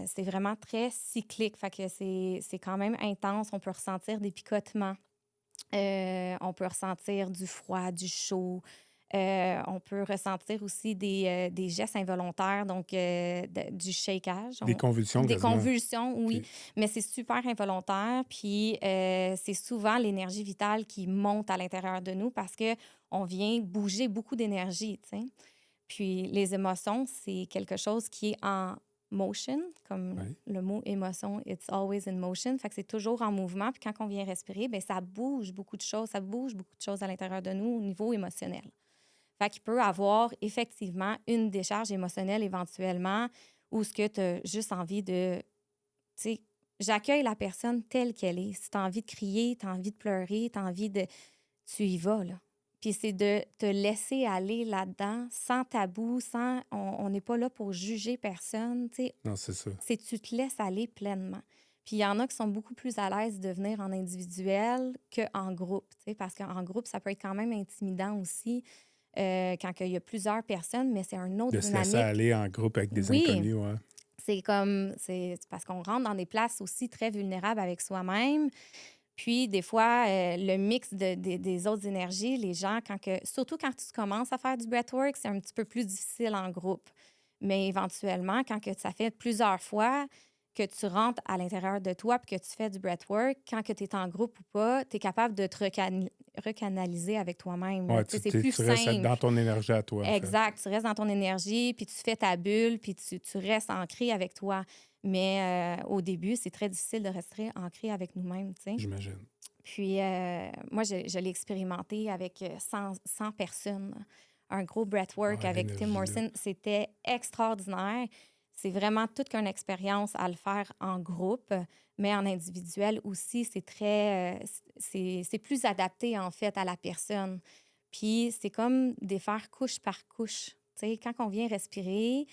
c'est vraiment très cyclique. Fait que c'est quand même intense. On peut ressentir des picotements. On peut ressentir du froid, du chaud. On peut ressentir aussi des gestes involontaires, donc du shakeage. Des convulsions Des quasiment. convulsions, oui. OK. Mais c'est super involontaire. Puis, c'est souvent l'énergie vitale qui monte à l'intérieur de nous parce qu'on vient bouger beaucoup d'énergie, tu sais. Puis les émotions, c'est quelque chose qui est en motion, comme Oui. le mot émotion, it's always in motion. Fait que c'est toujours en mouvement. Puis quand on vient respirer, bien, ça bouge beaucoup de choses. Ça bouge beaucoup de choses à l'intérieur de nous au niveau émotionnel. Fait qu'il peut avoir effectivement une décharge émotionnelle éventuellement ou ce que tu as juste envie de... Tu sais, j'accueille la personne telle qu'elle est. Si tu as envie de crier, tu as envie de pleurer, tu as envie de... Tu y vas, là. Puis c'est de te laisser aller là-dedans, sans tabou, sans... On n'est pas là pour juger personne, tu sais. Non, c'est ça. C'est tu te laisses aller pleinement. Puis il y en a qui sont beaucoup plus à l'aise de venir en individuel qu'en groupe, tu sais, parce qu'en groupe, ça peut être quand même intimidant aussi quand il y a plusieurs personnes, mais c'est un autre De se laisser dynamique. aller en groupe avec des Oui, inconnus, ouais. c'est parce qu'on rentre dans des places aussi très vulnérables avec soi-même. Puis, des fois, le mix des autres énergies, les gens, surtout quand tu commences à faire du breathwork, c'est un petit peu plus difficile en groupe. Mais éventuellement, quand que ça fait plusieurs fois que tu rentres à l'intérieur de toi puis que tu fais du breathwork, quand que tu es en groupe ou pas, tu es capable de te recanaliser avec toi-même. Ouais, C'est plus tu restes dans simple. ton énergie à toi, en fait. Exact. Tu restes dans ton énergie, puis tu fais ta bulle, puis tu restes ancré avec toi. Mais au début, c'est très difficile de rester ancré avec nous-mêmes, tu sais. J'imagine. Puis moi, je l'ai expérimenté avec 100 personnes. Un gros breathwork Ouais, avec Tim l'énergie, là. Morrison. C'était extraordinaire. C'est vraiment toute qu'une expérience à le faire en groupe, mais en individuel aussi, c'est très... c'est plus adapté, en fait, à la personne. Puis c'est comme défaire couche par couche. Tu sais, quand on vient respirer,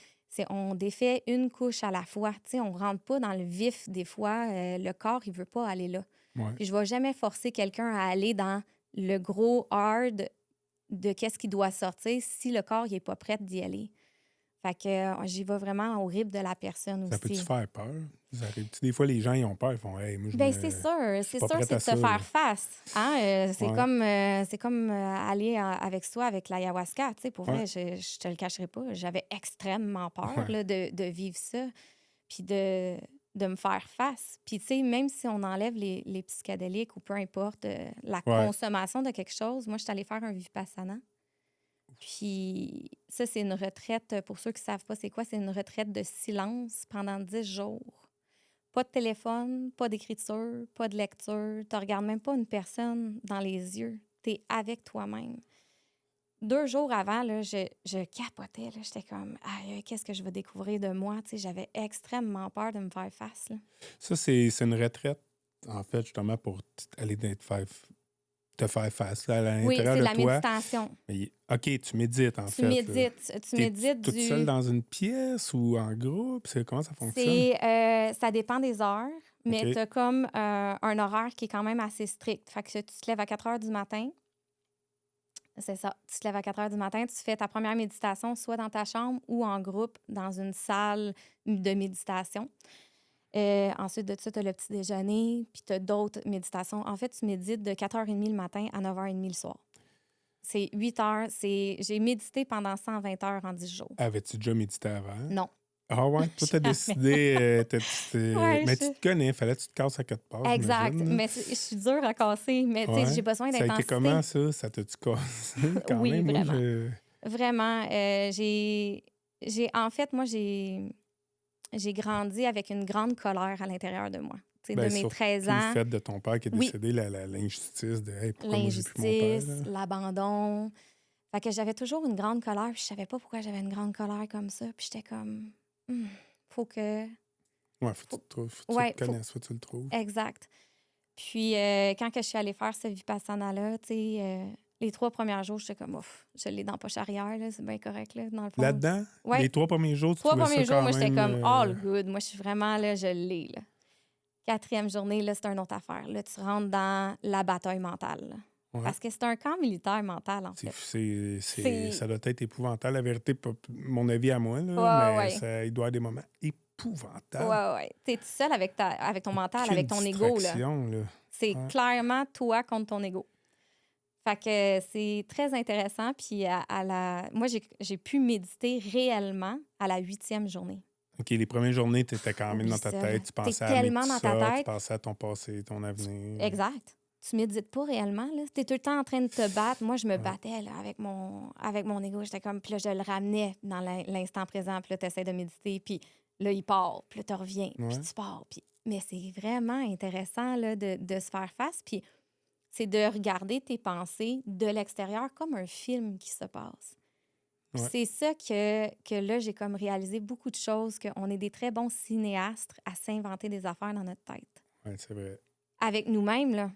on défait une couche à la fois. Tu sais, on rentre pas dans le vif des fois. Le corps, il veut pas aller là. Ouais. Puis je vais jamais forcer quelqu'un à aller dans le gros hard de qu'est-ce qui doit sortir si le corps n'est pas prêt d'y aller. Fait que j'y vais vraiment au rythme de la personne Ça peut-tu aussi. faire peur? Ça arrive. Tu sais, des fois, les gens, ils ont peur. Ils font « Hey, moi, Bien, je c'est suis sûr, pas c'est prête à de ça. se là. faire face. Hein? Ouais. C'est comme aller avec soi, avec l'ayahuasca. Tu sais, pour Ouais. vrai, je te le cacherai pas. J'avais extrêmement peur Ouais. là, de vivre ça, puis de me faire face. Puis, tu sais, même si on enlève les psychédéliques ou peu importe, la Ouais. consommation de quelque chose, moi, je suis allée faire un Vipassana. Puis ça, c'est une retraite, pour ceux qui ne savent pas c'est quoi, c'est une retraite de silence pendant 10 jours. Pas de téléphone, pas d'écriture, pas de lecture. Tu ne regardes même pas une personne dans les yeux. Tu es avec toi-même. 2 jours avant, là, je capotais. Là. J'étais comme, qu'est-ce que je vais découvrir de moi? Tu sais, j'avais extrêmement peur de me faire face. Là. Ça, c'est une retraite, en fait, justement, pour aller te faire face là, à Oui, l'intérieur c'est de la toi. méditation. Mais, OK, tu médites, en Tu fait. Là. médites. Tu T'es médites toute seule dans une pièce ou en groupe? Comment ça fonctionne? Ça dépend des heures, mais OK. tu as comme un horaire qui est quand même assez strict. Fait que tu te lèves à 4 heures du matin. C'est ça. Tu te lèves à 4 heures du matin, tu fais ta première méditation soit dans ta chambre ou en groupe dans une salle de méditation. Ensuite de ça, tu as le petit déjeuner, puis tu as d'autres méditations. En fait, tu médites de 4h30 le matin à 9h30 le soir. C'est 8 heures. J'ai médité pendant 120 heures en 10 jours. Avais-tu déjà médité avant? Non. Ah ouais? Toi, t'as Jamais. décidé... Ouais, mais tu te connais, fallait que tu te casses à quelque part, Exact. j'imagine. Mais je suis dure à casser. Mais tu sais, Ouais. j'ai besoin Ça a été d'intensité. comment, ça? Ça t'a-tu cassé quand Oui, même? Moi, vraiment. Vraiment. En fait, moi, j'ai grandi avec une grande colère à l'intérieur de moi. Tu sais, de mes 13 surtout le ans, fait de ton père qui est oui, décédé, l'injustice de hey, pourquoi moi j'ai plus mon père? l'injustice, Là? l'abandon. Fait que j'avais toujours une grande colère, puis je savais pas pourquoi j'avais une grande colère comme ça. Puis j'étais comme, faut que... Ouais, faut que tu te trouves, faut que Ouais, tu te connaisses, faut que tu le trouves. Exact. Puis quand que je suis allée faire ce Vipassana-là, tu sais, les 3 premiers jours, j'étais comme, ouf, je l'ai dans la poche arrière, là, c'est bien correct, là, dans le fond. Là-dedans, Ouais. les 3 premiers jours, tu 3 trouvais ça premiers jours, quand moi, j'étais même... comme all good. Moi, je suis vraiment, là, je l'ai, là. 4e journée, là, c'est une autre affaire. Là, tu rentres dans la bataille mentale, là. Ouais. Parce que c'est un camp militaire mental, en fait. Ça doit être épouvantable. La vérité, pas mon avis à moi, là, mais il doit y avoir des moments épouvantables. Ouais. T'es tout seul avec ton mental, Aucune avec ton ego, là. là. C'est clairement toi contre ton ego. Fait que c'est très intéressant. Puis moi, j'ai pu méditer réellement à la 8e journée. OK, les premières journées, tu étais quand même Oublie dans ta ça, tête. là. Tu pensais T'es à tellement tout dans ça, ta tu tête. pensais à ton passé, ton avenir. Exact. tu médites pas réellement, là. Tu es tout le temps en train de te battre. Moi, je me Ouais. battais là, avec mon ego. J'étais comme, puis là, je le ramenais dans l'instant présent. Puis là, tu essaies de méditer, puis là, il part. Puis là, tu reviens, puis Ouais. tu pars. Mais c'est vraiment intéressant là, de se faire face. Puis c'est de regarder tes pensées de l'extérieur comme un film qui se passe. Puis Ouais. c'est ça que là, j'ai comme réalisé beaucoup de choses, qu'on est des très bons cinéastes à s'inventer des affaires dans notre tête. Ouais, c'est vrai. Avec nous-mêmes, là.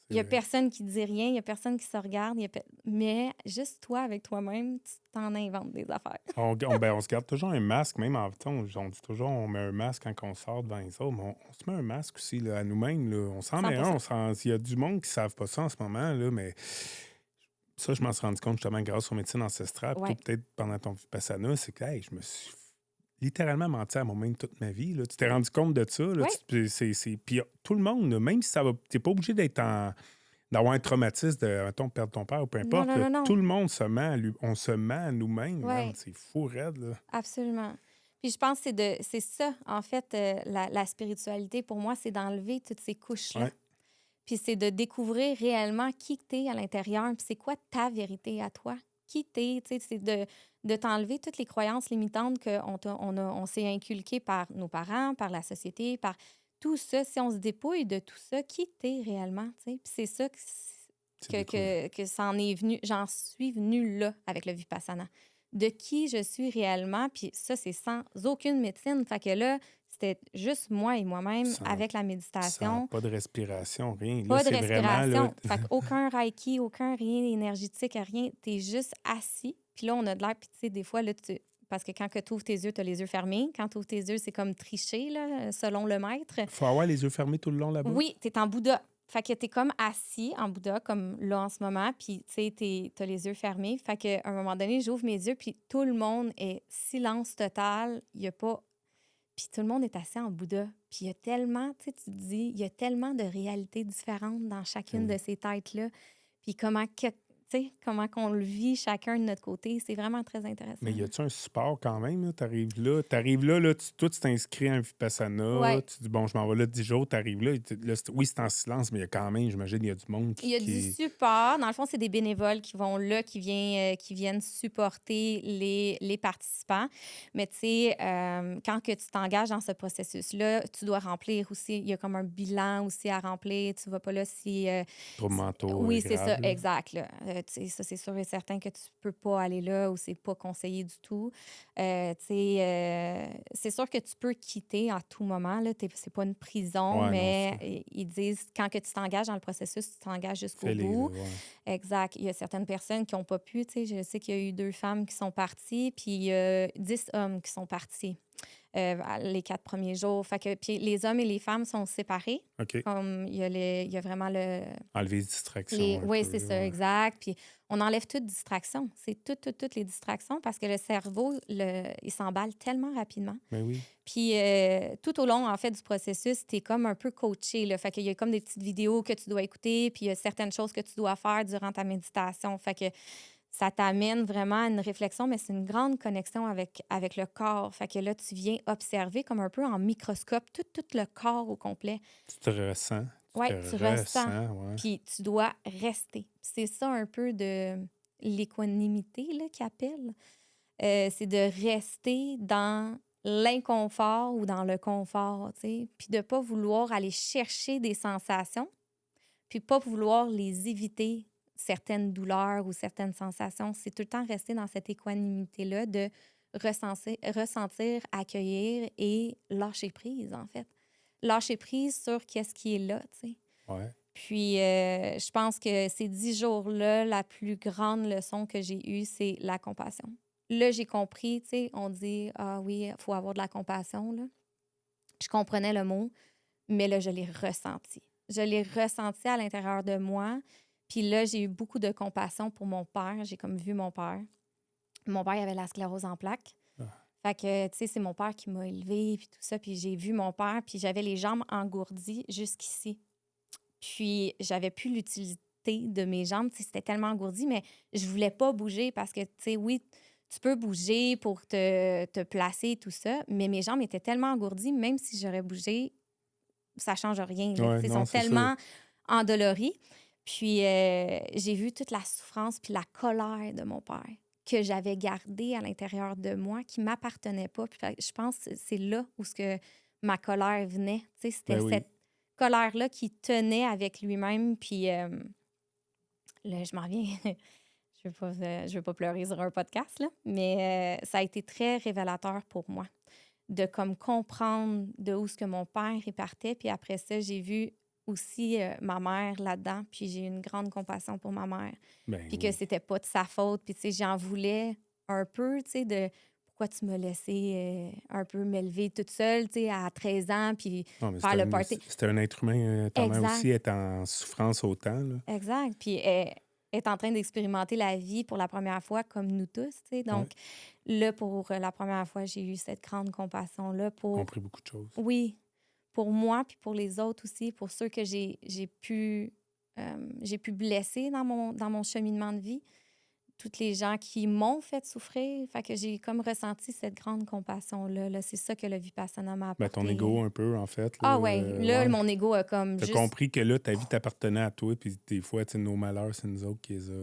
Il C'est n'y a vrai. personne qui dit rien, il n'y a personne qui se regarde, mais juste toi, avec toi-même, tu t'en inventes des affaires. On se garde toujours un masque, même en temps. On dit toujours on met un masque quand on sort devant les autres, mais on se met un masque aussi là, à nous-mêmes. Là. On s'en met un. 100%. Il y a du monde qui ne savent pas ça en ce moment, là, mais ça, je m'en suis rendu compte justement grâce aux médecines ancestrales. Ouais. Puis peut-être pendant ton vipassana, c'est que hey, je me suis littéralement menti à moi-même toute ma vie. Là. Tu t'es rendu compte de ça. Là, Ouais. Puis tout le monde, là, même si ça va. Tu n'es pas obligé d'avoir un traumatisme de, mettons, perdre ton père ou peu importe. Non, Là, non, non, tout non. le monde se ment on se ment à nous-mêmes. Ouais. Man, c'est fou raide. Là. Absolument. Puis je pense que c'est ça, en fait, la spiritualité, pour moi, c'est d'enlever toutes ces couches-là. Ouais. Puis c'est de découvrir réellement qui t'es à l'intérieur, puis c'est quoi ta vérité à toi. Qui t'es, tu sais, c'est de t'enlever toutes les croyances limitantes on s'est inculquées par nos parents, par la société, par tout ça. Si on se dépouille de tout ça, qui t'es réellement, tu sais. Puis c'est ça que ça en est venu, j'en suis venue là avec le Vipassana. De qui je suis réellement, puis ça, c'est sans aucune médecine. Fait que là, c'était juste moi et moi-même avec la méditation. Pas de respiration, rien. Pas Là, de c'est vraiment... Là... respiration. Fait qu'aucun reiki, aucun rien énergétique, rien. T'es juste assis. Puis là, on a de l'air. Puis tu sais, des fois, là, parce que quand tu ouvres tes yeux, tu as les yeux fermés. Quand tu ouvres tes yeux, c'est comme tricher, là, selon le maître. Faut avoir les yeux fermés tout le long là-bas? Oui, tu es en Bouddha. Fait que tu es comme assis en Bouddha, comme là en ce moment. Puis, tu sais, tu as les yeux fermés. Fait qu'à un moment donné, j'ouvre mes yeux, puis tout le monde est silence total. Il n'y a pas. Puis tout le monde est assis en Bouddha. Puis il y a tellement, tu sais, tu te dis, il y a tellement de réalités différentes dans chacune de ces têtes-là. Puis comment qu'on le vit chacun de notre côté, c'est vraiment très intéressant. Mais y a-tu un support quand même? Tu arrives là, toi, tu t'inscris à un Vipassana, Ouais. tu dis, bon, je m'en vais là 10 jours, tu arrives là, oui, c'est en silence, mais il y a quand même, j'imagine, il y a du monde qui... Il y a du support. Dans le fond, c'est des bénévoles qui vont là, qui viennent supporter les participants. Mais tu sais, quand que tu t'engages dans ce processus-là, tu dois remplir aussi, il y a comme un bilan aussi à remplir. Tu vas pas là si... troubles mentaux oui, c'est graves, ça, là. exact. Là. Tu sais, ça, c'est sûr et certain que tu peux pas aller là ou c'est pas conseillé du tout. Tu sais, c'est sûr que tu peux quitter à tout moment. Là. C'est pas une prison, Ouais, non, mais ils disent quand que tu t'engages dans le processus, tu t'engages jusqu'au Fais-les, bout. là, ouais. Exact. Il y a certaines personnes qui n'ont pas pu. Tu sais, je sais qu'il y a eu 2 femmes qui sont parties, puis il y a 10 hommes qui sont partis les 4 premiers jours. Fait que, puis les hommes et les femmes sont séparés. OK. Comme il y a vraiment Enlever les distractions. un oui, peu, c'est là, ça, ouais. exact. Puis on enlève toute distraction. C'est toutes les distractions parce que le cerveau, il s'emballe tellement rapidement. Mais oui. Puis tout au long, en fait, du processus, tu es comme un peu coaché. Là. Fait qu'il y a comme des petites vidéos que tu dois écouter, puis il y a certaines choses que tu dois faire durant ta méditation. Fait que ça t'amène vraiment à une réflexion, mais c'est une grande connexion avec le corps. Fait que là, tu viens observer comme un peu en microscope tout le corps au complet. Tu te ressens. Oui, tu ressens. Ouais. Puis tu dois rester. C'est ça un peu de l'équanimité là, qu'ils appellent. C'est de rester dans l'inconfort ou dans le confort, tu sais. Puis de ne pas vouloir aller chercher des sensations, puis pas vouloir les éviter, certaines douleurs ou certaines sensations. C'est tout le temps rester dans cette équanimité-là de ressentir, accueillir et lâcher prise, en fait. Lâcher prise sur qu'est-ce qui est là, tu sais. Ouais. Puis, je pense que ces 10 jours-là, la plus grande leçon que j'ai eue, c'est la compassion. Là, j'ai compris, tu sais, on dit « Ah oui, il faut avoir de la compassion », là. Je comprenais le mot, mais là, je l'ai ressenti. Je l'ai ressenti à l'intérieur de moi. Puis là, j'ai eu beaucoup de compassion pour mon père. J'ai comme vu mon père. Mon père, il avait la sclérose en plaques. Fait que, tu sais, c'est mon père qui m'a élevée, puis tout ça. Puis j'ai vu mon père, puis j'avais les jambes engourdies jusqu'ici. Puis j'avais plus l'utilité de mes jambes. Tu sais, c'était tellement engourdi, mais je voulais pas bouger parce que, tu sais, oui, tu peux bouger pour te placer, tout ça, mais mes jambes étaient tellement engourdies, même si j'aurais bougé, ça change rien. Là. Ouais, Ils non, sont c'est tellement endolorie. Puis j'ai vu toute la souffrance puis la colère de mon père que j'avais gardée à l'intérieur de moi, qui ne m'appartenait pas. Puis je pense que c'est là où ce que ma colère venait. Tu sais, c'était Ben oui. cette colère-là qui tenait avec lui-même. Puis là, je m'en reviens. Je veux pas pleurer sur un podcast, là, mais ça a été très révélateur pour moi de comme comprendre de où ce que mon père il partait. Puis après ça, j'ai vu aussi ma mère là-dedans. Puis j'ai eu une grande compassion pour ma mère. Ben Puis que oui. c'était pas de sa faute. Puis tu sais, j'en voulais un peu, tu sais, de pourquoi tu m'as laissé un peu m'élever toute seule, tu sais, à 13 ans, puis Non, mais faire le party. c'était un être humain. Ta mère aussi Exact. est en souffrance autant, là. Exact. Puis elle est en train d'expérimenter la vie pour la première fois, comme nous tous, tu sais. Ouais. Donc, là, pour la première fois, j'ai eu cette grande compassion-là pour, Compris beaucoup de choses. oui, pour moi, puis pour les autres aussi, pour ceux que j'ai pu blesser dans mon cheminement de vie. Toutes les gens qui m'ont fait souffrir. Fait que j'ai comme ressenti cette grande compassion-là. Là. C'est ça que le Vipassana m'a Ben, ton apporté. ego, un peu, en fait. Là, Ah ouais, là, ouais. mon ego a comme T'as juste compris que là, ta vie t'appartenait à toi, puis des fois, tu sais, nos malheurs, c'est nous autres qui les a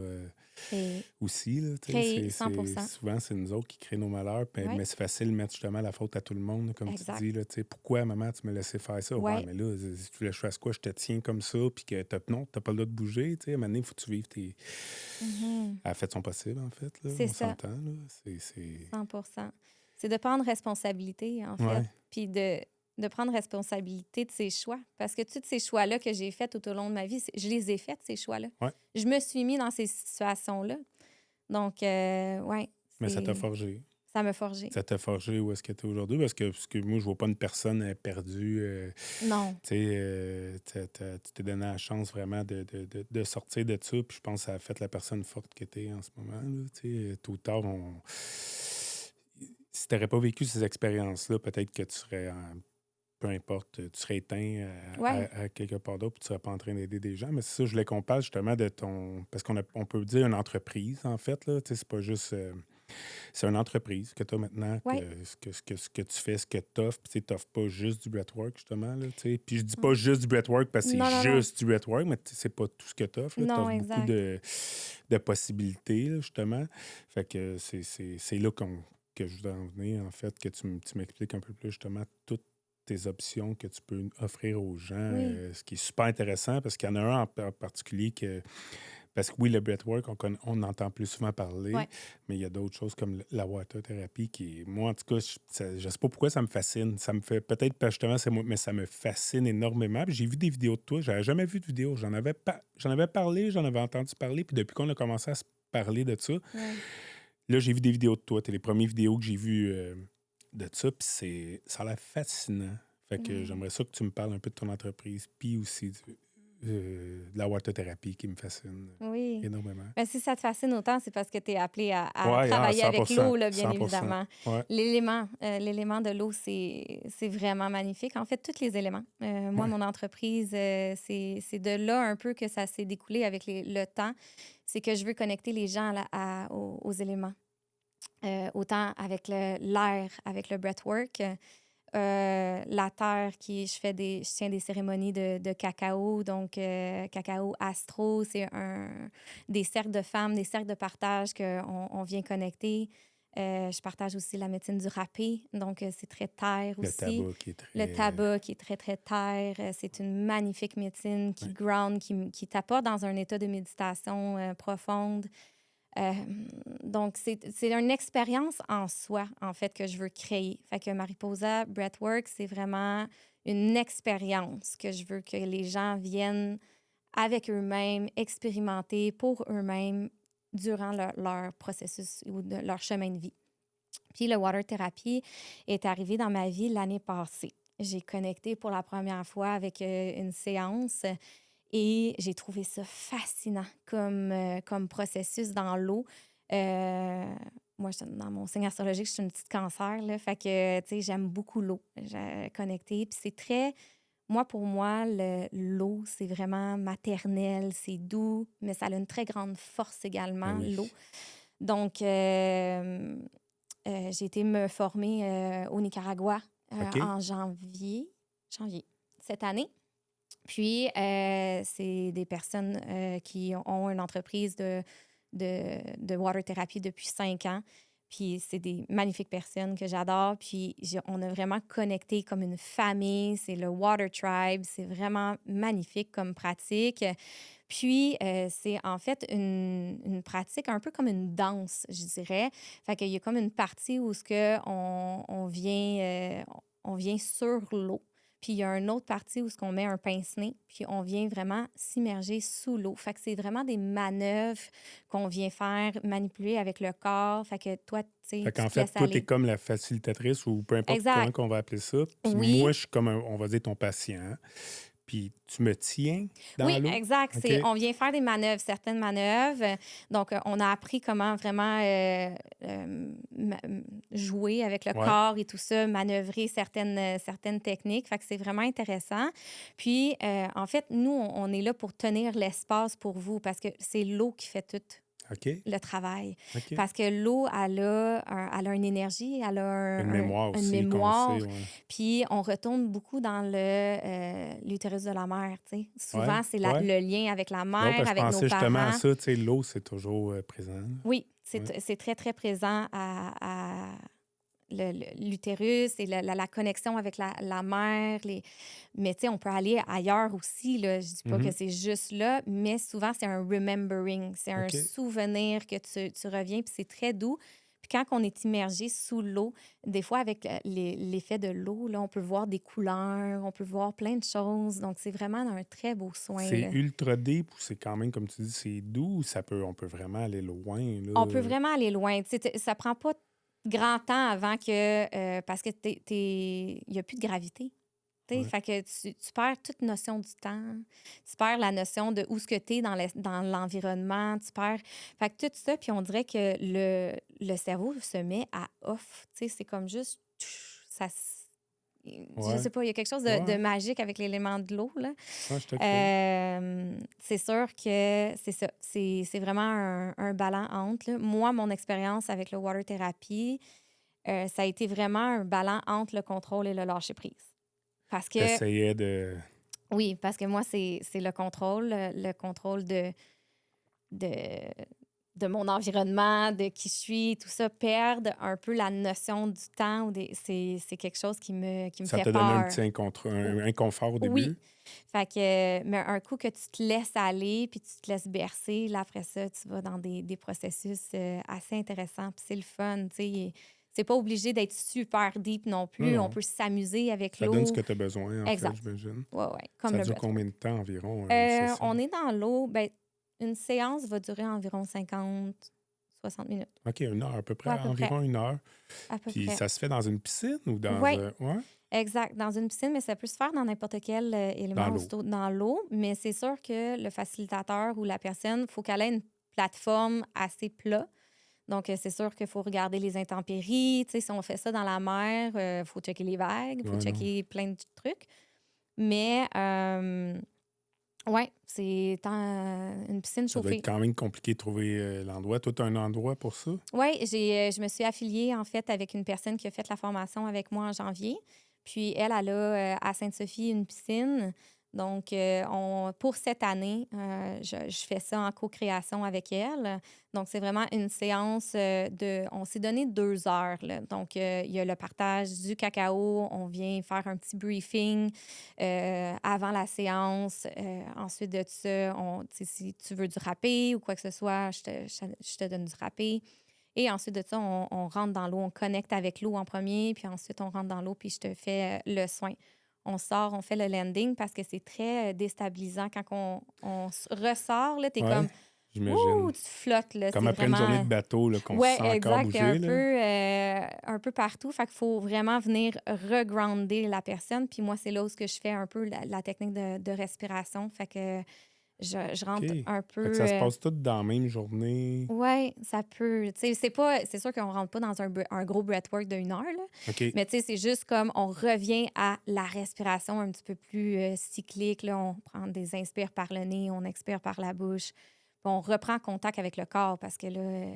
créé, aussi. Là, tu sais, créé 100%. souvent, c'est nous autres qui créons nos malheurs, Oui, mais c'est facile de mettre justement la faute à tout le monde, comme exact. tu dis. Là, tu sais, pourquoi, maman, tu me laissais faire ça? Ouais. Ouais, mais là, si tu voulais que je fasse quoi, je te tiens comme ça, puis que non, t'as pas le droit de bouger. Tu sais, à un moment donné, il faut que tu vives tes. Mhm. Elle a fait son possible, en fait. Là, C'est on ça, s'entend. Là. 100%. C'est de prendre responsabilité, en fait, Ouais. puis de prendre responsabilité de ses choix. Parce que tous ces choix-là que j'ai faits tout au long de ma vie, je les ai faits, ces choix-là. Ouais. Je me suis mis dans ces situations-là. Donc, ouais, Mais ça t'a forgé. ça m'a forgé. Ça t'a forgé où est-ce que tu es aujourd'hui? Parce que moi, je vois pas une personne perdue. Non. Tu sais, tu t'es donné la chance vraiment de sortir de ça. Puis je pense que ça a fait la personne forte que tu es en ce moment. Là, tu sais, tôt ou tard, si tu n'aurais pas vécu ces expériences-là, peut-être que tu serais, peu importe, tu serais éteint Ouais. à quelque part d'autre, puis tu serais pas en train d'aider des gens. Mais c'est ça, je voulais qu'on parle justement de ton. Parce on peut dire une entreprise, en fait. Là, tu sais, c'est pas juste. C'est une entreprise que tu as maintenant, Ouais. ce que tu fais, ce que tu offres. Puis tu n'offres pas juste du breathwork, justement. Là, tu sais. Puis je dis Mm. pas juste du breathwork parce que Non, c'est non, non. juste du breathwork, mais c'est pas tout ce que tu offres. Tu Non, offres beaucoup exact. de possibilités, là, justement. Fait que c'est là que je voudrais en venir, en fait, que tu m'expliques un peu plus, justement, toutes tes options que tu peux offrir aux gens, Oui. ce qui est super intéressant parce qu'il y en a un en particulier que. Parce que oui, le breathwork, on entend plus souvent parler, Ouais. mais il y a d'autres choses comme la water thérapie qui, moi, en tout cas, je sais pas pourquoi ça me fascine. Ça me fait peut-être pas justement, c'est moi, mais ça me fascine énormément. Puis j'ai vu des vidéos de toi, j'avais jamais vu de vidéo. J'en avais parlé, j'en avais entendu parler, puis depuis qu'on a commencé à se parler de ça, Ouais. là, j'ai vu des vidéos de toi. C'était les premières vidéos que j'ai vues de ça, puis ça a l'air fascinant. Fait que j'aimerais ça que tu me parles un peu de ton entreprise, puis aussi de la water-thérapie qui me fascine Oui. énormément. Ben, si ça te fascine autant, c'est parce que tu es appelé à Ouais, travailler avec 100%, l'eau, là, bien 100%. évidemment. Ouais, L'élément de l'eau, c'est vraiment magnifique. En fait, tous les éléments. Moi, ouais. mon entreprise, c'est de là un peu que ça s'est découlé avec le temps. C'est que je veux connecter les gens là, aux éléments. Autant avec l'air, avec le breathwork, la terre je tiens des cérémonies de cacao, donc cacao astro, c'est des cercles de femmes, des cercles de partage qu'on vient connecter. Je partage aussi la médecine du râpé, donc c'est très terre Le aussi. tabac qui est très. Le tabac qui est très, très terre. C'est une magnifique médecine qui Ouais. ground, qui t'apporte dans un état de méditation profonde. Donc, c'est une expérience en soi, en fait, que je veux créer. Fait que Mariposa Breathwork, c'est vraiment une expérience que je veux que les gens viennent avec eux-mêmes, expérimenter pour eux-mêmes durant leur processus ou leur chemin de vie. Puis le water therapy est arrivé dans ma vie l'année passée. J'ai connecté pour la première fois avec une séance et j'ai trouvé ça fascinant comme processus dans l'eau. Moi, dans mon signe astrologique, je suis une petite cancer, là, fait que, tu sais, j'aime beaucoup l'eau, connectée. Puis c'est très... Moi, pour moi, l'eau, c'est vraiment maternel, c'est doux, mais ça a une très grande force également, Ben oui. l'eau. Donc, j'ai été me former au Nicaragua OK. en janvier cette année. Puis, c'est des personnes qui ont une entreprise de water therapy depuis 5 ans. Puis, c'est des magnifiques personnes que j'adore. Puis, on a vraiment connecté comme une famille. C'est le Water Tribe. C'est vraiment magnifique comme pratique. Puis, c'est en fait une pratique un peu comme une danse, je dirais. Fait qu'il y a comme une partie où on vient sur l'eau. Puis il y a une autre partie où on met un pince-nez, puis on vient vraiment s'immerger sous l'eau. Fait que c'est vraiment des manœuvres qu'on vient faire, manipuler avec le corps. Fait que toi, tu sais, Fait tu qu'en te fait, laisses toi, tu es aller. comme la facilitatrice ou peu importe comment Exact. qu'on va appeler ça. Puis moi, Oui, je suis comme, on va dire, ton patient. Puis tu me tiens dans oui, l'eau. exact. OK? On vient faire des manœuvres, certaines manœuvres. Donc, on a appris comment vraiment jouer avec le Ouais. corps et tout ça, manœuvrer certaines techniques. Fait que c'est vraiment intéressant. Puis, en fait, nous, on est là pour tenir l'espace pour vous parce que c'est l'eau qui fait tout OK? le travail. OK. Parce que l'eau, elle a une énergie, elle a Une mémoire une aussi, qu'on le mémoire. sait, ouais. Puis on retourne beaucoup dans l'utérus de la mère, tu sais. Ouais, Souvent, c'est ouais. le lien avec la Non, mère, parce que je avec nos pensais justement à parents. ça, tu sais, l'eau, c'est toujours présent, là. Oui, Ouais. c'est très, très présent à l'utérus et la connexion avec la mère. Mais tu sais, on peut aller ailleurs aussi, là. Je dis pas que Mhm. c'est juste là, mais souvent, c'est un remembering. C'est un OK. souvenir que tu reviens, puis c'est très doux. Puis quand on est immergé sous l'eau, des fois, avec l'effet de l'eau, là, on peut voir des couleurs, on peut voir plein de choses. Donc, c'est vraiment un très beau soin, C'est là. ultra deep ou c'est quand même, comme tu dis, c'est doux ou on peut vraiment aller loin, On peut là? vraiment aller loin. Tu sais, ça prend pas grand temps avant que... parce que il n'y a plus de gravité. Tu sais, Ouais. fait que tu perds toute notion du temps. Tu perds la notion de où ce que tu es dans l'environnement. Tu perds... Fait que tout ça, puis on dirait que le cerveau se met à off. Tu sais, c'est comme juste... Ça, je Ouais. sais pas, il y a quelque chose de Ouais. magique avec l'élément de l'eau, là. Ouais, je te crois. C'est sûr que c'est ça. C'est vraiment un ballon entre, là. Moi, mon expérience avec le water therapy, ça a été vraiment un ballon entre le contrôle et le lâcher-prise. Parce que, T'essayais de... oui, parce que moi, c'est le contrôle de, de mon environnement, de qui je suis, tout ça, perdre un peu la notion du temps. C'est quelque chose qui me Ça fait te donnait un peur. petit inconfort au Oui. début? Fait que, mais un coup que tu te laisses aller puis tu te laisses bercer, là, après ça, tu vas dans des processus assez intéressants. Puis c'est le fun, tu sais. C'est pas obligé d'être super deep non Non, plus. On non. peut s'amuser avec Ça donne ce l'eau. que tu as besoin, en fait, Exact. j'imagine. Ouais, ouais, comme Ça le dure combien breathwork. de temps environ, une session? On est dans l'eau. Ben, une séance va durer environ 50-60 minutes. OK, une heure, à peu près, Ouais, à peu près. environ une heure. À peu Puis près. ça se fait dans une piscine ou dans Oui, un... Ouais? exact. Dans une piscine, mais ça peut se faire dans n'importe quel Dans élément, l'eau. aussitôt dans l'eau. Mais c'est sûr que le facilitateur ou la personne, il faut qu'elle ait une plateforme assez plat. Donc, c'est sûr qu'il faut regarder les intempéries. Tu sais, si on fait ça dans la mer, il faut checker les vagues, il faut Ouais, non. checker plein de trucs. Mais, ouais, c'est une piscine Ça doit être chauffée. quand même compliqué de trouver l'endroit. Toi, tu as un endroit pour ça? Oui, je me suis affiliée, en fait, avec une personne qui a fait la formation avec moi en janvier. Puis, elle a à Sainte-Sophie une piscine. Donc, pour cette année, je fais ça en co-création avec elle. Donc, c'est vraiment une séance On s'est donné 2 heures, là. Donc, il y a le partage du cacao. On vient faire un petit briefing avant la séance. Ensuite de ça, tu sais, si tu veux du râpé ou quoi que ce soit, je te donne du râpé. Et ensuite de ça, on rentre dans l'eau, on connecte avec l'eau en premier, puis ensuite on rentre dans l'eau, puis je te fais le soin. On sort, on fait le landing parce que c'est très déstabilisant. Quand ressort, là, t'es Ouais, comme, j'imagine. ouh, tu flottes, là. Comme C'est après une journée de vraiment. bateau, là, qu'on se Ouais, sent encore exact. T'es bouger, là. un peu partout. Fait qu'il faut vraiment venir regrounder la personne. Puis moi, c'est là où ce que je fais un peu la technique de respiration. Fait que je OK. rentre un Fait que peu. ça se passe tout dans la même journée. Oui, ça peut. Tu sais, c'est sûr qu'on rentre pas dans un gros breathwork de 1 heure, là. OK. Mais tu sais, c'est juste comme on revient à la respiration un petit peu plus cyclique, là. On prend des inspires par le nez, on expire par la bouche. Puis on reprend contact avec le corps parce que là,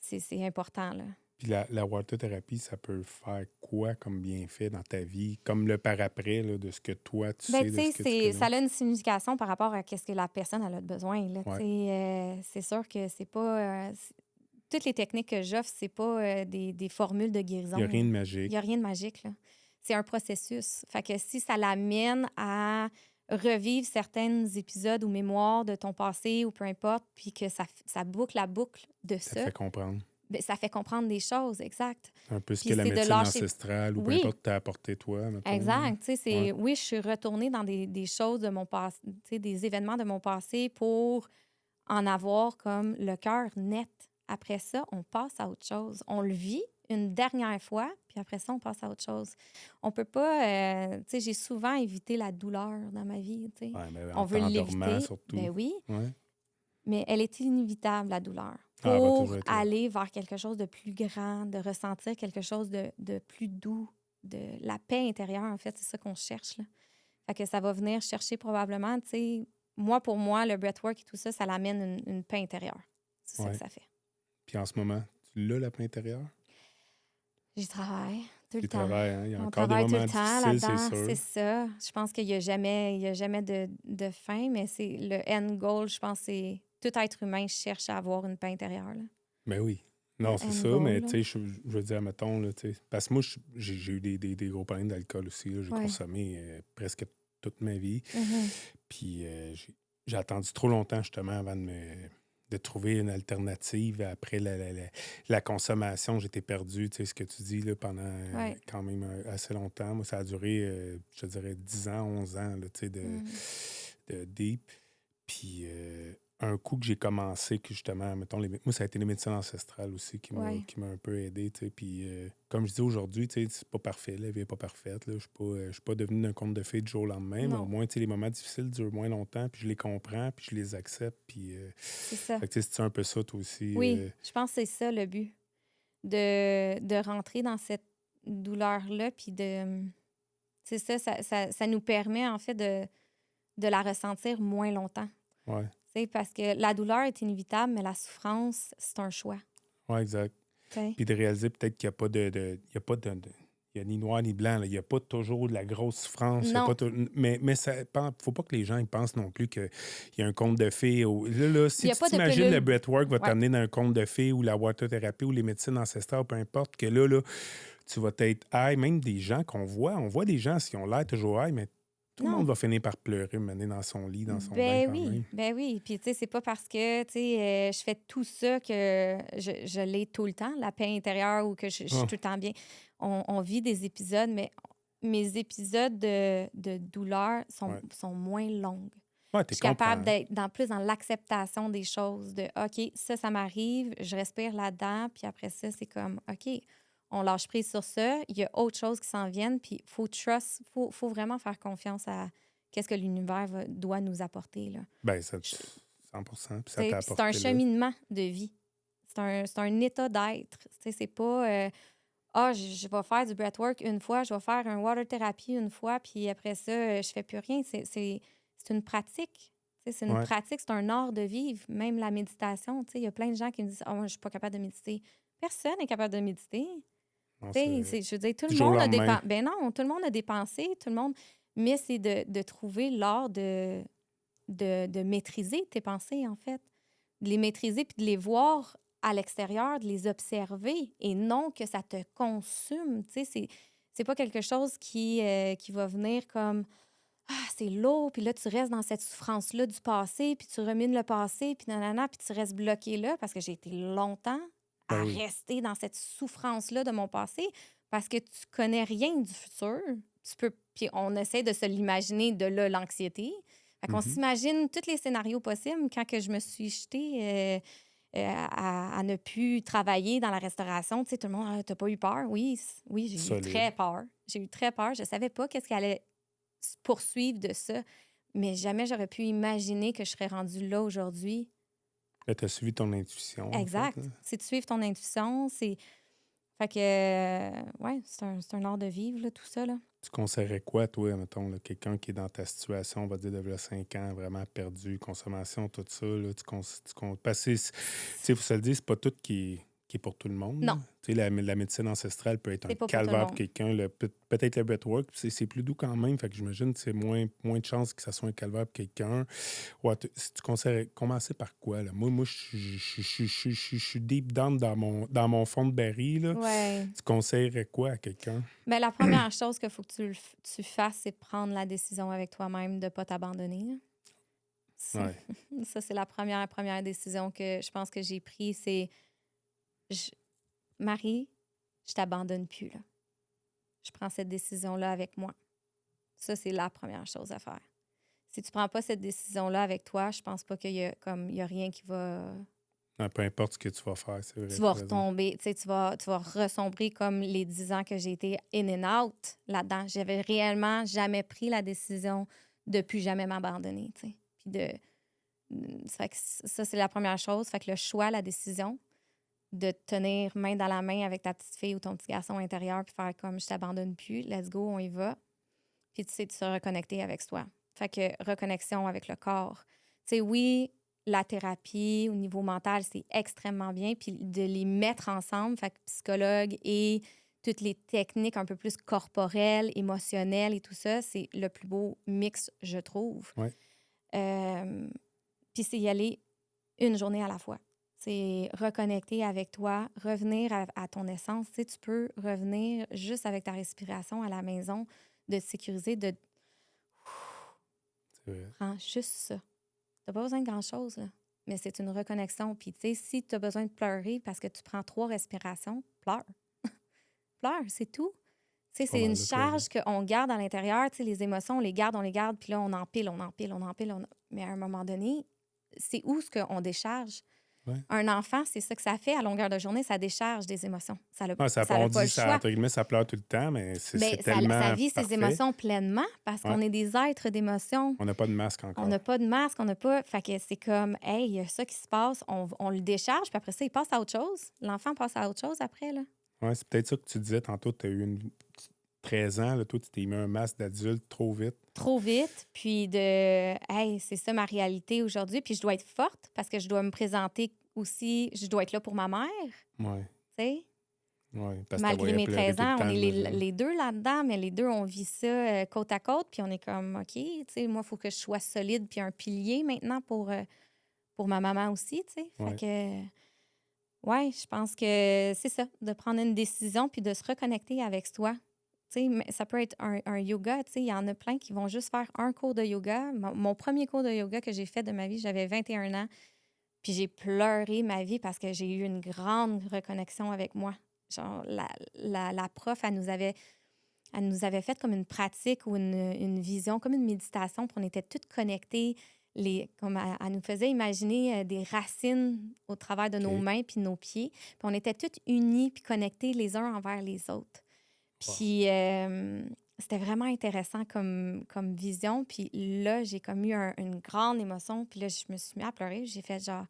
c'est important, là. Puis la water thérapie, ça peut faire quoi comme bienfait dans ta vie? Comme le par-après là, de ce que toi, tu Ben, sais, tu de ce sais, que tu connais. ça a une signification par rapport à ce que la personne elle a besoin, là, tu Ouais. sais. C'est sûr que c'est pas... toutes les techniques que j'offre, c'est pas des formules de Il n'y a guérison, rien là. de Il n'y a magique. rien de magique, là. C'est un processus. Fait que si ça l'amène à revivre certains épisodes ou mémoires de ton passé ou peu importe, puis que ça boucle la boucle de Ça te ça, fait comprendre. ben, ça fait comprendre des choses, exact. Un peu ce Puis que la c'est de médecine lâcher... ancestrale ou peu Oui, importe t'a apporté toi, mettons. Là. exact. Tu sais, Ouais. oui, je suis retournée dans des choses de mon passé, tu sais, des événements de mon passé pour en avoir comme le cœur net. Après ça, on passe à autre chose. On le vit une dernière fois, puis après ça, on passe à autre chose. On peut pas... tu sais, j'ai souvent évité la douleur dans ma vie, tu sais. Ouais, mais On en veut t'endormant l'éviter, surtout. ben oui, Ouais. mais elle est inévitable, la douleur, Ah, elle va toujours pour être là. aller vers quelque chose de plus grand, de ressentir quelque chose de plus doux, de la paix intérieure, en fait, c'est ça qu'on cherche, là. Fait que ça va venir chercher probablement, tu sais, pour moi, le breathwork et tout ça, ça l'amène une paix intérieure. C'est ça que Ouais. ça fait. Puis en ce moment, tu l'as la paix intérieure? J'y travaille tout le Tu temps. travailles, hein? Il y a On encore des travaille tout le moments temps difficiles, c'est là-dedans, c'est sûr. ça. Je pense qu'il y a jamais de fin, mais c'est le end goal, je pense, c'est tout être humain cherche à avoir une paix intérieure, là. Ben oui. Le Non, c'est end ça, goal, mais là. tu sais, je veux dire, mettons, là, tu sais. Parce que moi, j'ai eu des gros problèmes d'alcool aussi. Là. J'ai Ouais. consommé presque toute ma vie. Mhm. Puis j'ai attendu trop longtemps, justement, avant de trouver une alternative après la consommation. J'étais perdu, tu sais, ce que tu dis, là, pendant Ouais. quand même assez longtemps. Moi, ça a duré, je te dirais, 10 ans, 11 ans, là, tu sais, Mm. de deep. Puis un coup que j'ai commencé, que justement, mettons, moi, ça a été les médecines ancestrales aussi Ouais. qui m'a un peu aidé, tu sais. Puis comme je dis aujourd'hui, tu sais, c'est pas parfait, la vie n'est pas parfaite, là. Je suis pas devenu un conte de fées du jour au lendemain, mais au Non, moins, tu sais, les moments difficiles durent moins longtemps, puis je les comprends, puis je les accepte, puis... c'est ça. fait que, tu sais, c'est un peu ça, toi aussi. Oui, je pense que c'est ça le but, de rentrer dans cette douleur-là, puis de... C'est ça nous permet, en fait, de la ressentir moins longtemps. Ouais, Tu sais, parce que la douleur est inévitable, mais la souffrance, c'est un choix. ouais, exact. Tu sais. Puis de réaliser peut-être qu'il n'y a pas il y a pas il y a ni noir ni blanc. Là. Il n'y a pas toujours de la grosse souffrance. Il y a Non, pas mais ça faut pas que les gens ils pensent non plus qu'il y a un conte de fées. Là, il si n'y a tu pas de t'imagines le pilule. breathwork va Ouais. t'amener dans un conte de fées ou la water thérapie ou les médecines ancestrales, peu importe, que là, tu vas être high. Même des gens on voit des gens qui ont l'air toujours high, mais tout le Non. monde va finir par pleurer, mener dans son lit, dans son bain quand même. Ben oui. Puis, tu sais, c'est pas parce que, tu sais, je fais tout ça que je l'ai tout le temps, la paix intérieure, ou que je suis Ah, tout le temps bien. On vit des épisodes, mais mes épisodes de douleur ouais. sont moins longues. Ouais, Je tu suis capable comprends. d'être plus dans l'acceptation des choses, de OK, ça m'arrive, je respire là-dedans, puis après ça, c'est comme OK, on lâche prise sur ça, il y a autre chose qui s'en viennent, puis il faut trust, faut vraiment faire confiance à qu'est-ce que l'univers doit nous apporter, là. Ben, ça, Je- 100%, puis ça Puis t'a c'est un apporté là. cheminement de vie. C'est un état d'être. Tu sais, c'est pas je vais faire du breathwork une fois, je vais faire un water therapy une fois, puis après ça, je fais plus rien. C'est une pratique. Tu sais, c'est une Ouais. pratique, c'est un art de vivre. Même la méditation. Tu sais, il y a plein de gens qui me disent moi, je suis pas capable de méditer. Personne n'est capable de méditer. Non, Tu sais, c'est je veux dire, tout le du jour au monde a des lendemain. ben non, tout le monde a des pensées, tout le monde. Mais c'est de trouver l'art de maîtriser tes pensées, en fait. De les maîtriser puis de les voir à l'extérieur, de les observer et non que ça te consume. Tu sais, c'est pas quelque chose qui va venir comme ah, c'est lourd, puis là, tu restes dans cette souffrance-là du passé, puis tu rumines le passé, puis nanana, puis tu restes bloqué là, parce que j'ai été longtemps Ben à oui. rester dans cette souffrance-là de mon passé, parce que tu connais rien du futur. Puis on essaie de se l'imaginer, de là, l'anxiété. Fait qu'on Mhm. s'imagine tous les scénarios possibles quand que je me suis jetée à ne plus travailler dans la restauration. Tu sais, tout le monde, ah, t'as pas eu peur? Oui, oui, j'ai eu Solide. très peur. J'ai eu très peur. Je savais pas qu'est-ce qui allait se poursuivre de ça. Mais jamais j'aurais pu imaginer que je serais rendue là aujourd'hui. Là, tu as suivi ton intuition, en fait. Là. Exact. C'est de suivre ton intuition. C'est... Fait que, ouais, c'est un art de vivre, là, tout ça, là. Tu conseillerais quoi, toi, mettons, là, quelqu'un qui est dans ta situation, on va dire, de 5 ans, vraiment perdu, consommation, tout ça, là, parce que, tu sais, faut se le dire, c'est pas tout qui qui est pour tout le monde. Non, Là. Tu sais, la médecine ancestrale peut être un c'est pas pour tout le calvaire pour monde. quelqu'un. Peut-être le breathwork, c'est plus doux quand même. Fait que j'imagine que c'est moins de chances que ça soit un calvaire pour quelqu'un. Ouais, si tu conseilles, commencer par quoi? Là? Moi, je suis deep down dans mon fond de baril. Là. Ouais. Tu conseillerais quoi à quelqu'un? Mais la première chose qu'il faut que tu fasses, c'est prendre la décision avec toi-même de ne pas t'abandonner. Là. Ouais. Ça, c'est la première décision que je pense que j'ai prise. C'est, je- Marie, je t'abandonne plus. Là. Je prends cette décision-là avec moi. Ça, c'est la première chose à faire. Si tu prends pas cette décision-là avec toi, je pense pas qu'il y a rien qui va... Ouais, peu importe ce que tu vas faire, c'est vrai, Tu vas t'as raison. retomber, tu sais, tu vas ressombrer comme les 10 ans que j'ai été in and out là-dedans. J'avais réellement jamais pris la décision de plus jamais m'abandonner, tu sais. Puis ça fait que ça, c'est la première chose. Fait que le choix, la décision de te tenir main dans la main avec ta petite fille ou ton petit garçon intérieur puis faire comme je t'abandonne plus, let's go, on y va. Puis tu sais, de se reconnecter avec soi. Fait que reconnexion avec le corps. Tu sais, oui, la thérapie au niveau mental, c'est extrêmement bien. Puis de les mettre ensemble, fait que psychologue et toutes les techniques un peu plus corporelles, émotionnelles et tout ça, c'est le plus beau mix, je trouve. Ouais. Puis c'est y aller une journée à la fois. C'est reconnecter avec toi, revenir à ton essence. Tu sais, tu peux revenir juste avec ta respiration à la maison, de te sécuriser, de C'est vrai. prends juste ça. T'as pas besoin de grand-chose, là. Mais c'est une reconnexion. Puis, tu sais, si tu as besoin de pleurer parce que tu prends 3 respirations, pleure. Pleure, c'est tout. Tu sais, C'est pas c'est une mal de pleurer. charge qu'on garde à l'intérieur. Tu sais, les émotions, on les garde, puis là, on empile, on empile, on empile. Mais à un moment donné, c'est où ce qu'on décharge? Ouais. Un enfant, c'est ça que ça fait à longueur de journée, ça décharge des émotions. Ça n'a Ouais, pas on le dit ça, choix. entre guillemets, ça pleure tout le temps, mais c'est Mais ça tellement vit ses parfait. émotions pleinement parce Ouais. qu'on est des êtres d'émotions. On n'a pas de masque On encore. n'a pas de masque, on n'a pas... Fait que c'est comme, hey, il y a ça qui se passe, on le décharge, puis après ça, il passe à autre chose. L'enfant passe à autre chose après, là. Ouais, c'est peut-être ça que tu disais tantôt. Tu as eu 13 ans, là, toi, tu t'es mis un masque d'adulte trop vite. Trop vite, puis hey, c'est ça ma réalité aujourd'hui, puis je dois être forte parce que je dois me présenter aussi, je dois être là pour ma mère, Ouais, tu sais. ouais. Parce que tu Malgré voyais mes pleurer 13 tout le ans, on temps, est j'imagine. les deux là-dedans, mais les deux, on vit ça côte à côte, puis on est comme, OK, tu sais, moi, il faut que je sois solide, puis un pilier maintenant pour ma maman aussi, tu sais. Fait Ouais. que, ouais, je pense que c'est ça, de prendre une décision, puis de se reconnecter avec soi. Tu sais, mais ça peut être un yoga, tu sais, il y en a plein qui vont juste faire un cours de yoga. Mon premier cours de yoga que j'ai fait de ma vie, j'avais 21 ans, puis j'ai pleuré ma vie parce que j'ai eu une grande reconnexion avec moi. Genre, la prof, elle nous avait fait comme une pratique ou une vision, comme une méditation, puis on était toutes connectées. Comme elle nous faisait imaginer des racines au travers de nos OK. mains puis de nos pieds. Puis on était toutes unies puis connectées les uns envers les autres. Wow. Puis c'était vraiment intéressant comme vision. Puis là, j'ai comme eu une grande émotion. Puis là, je me suis mis à pleurer. J'ai fait genre,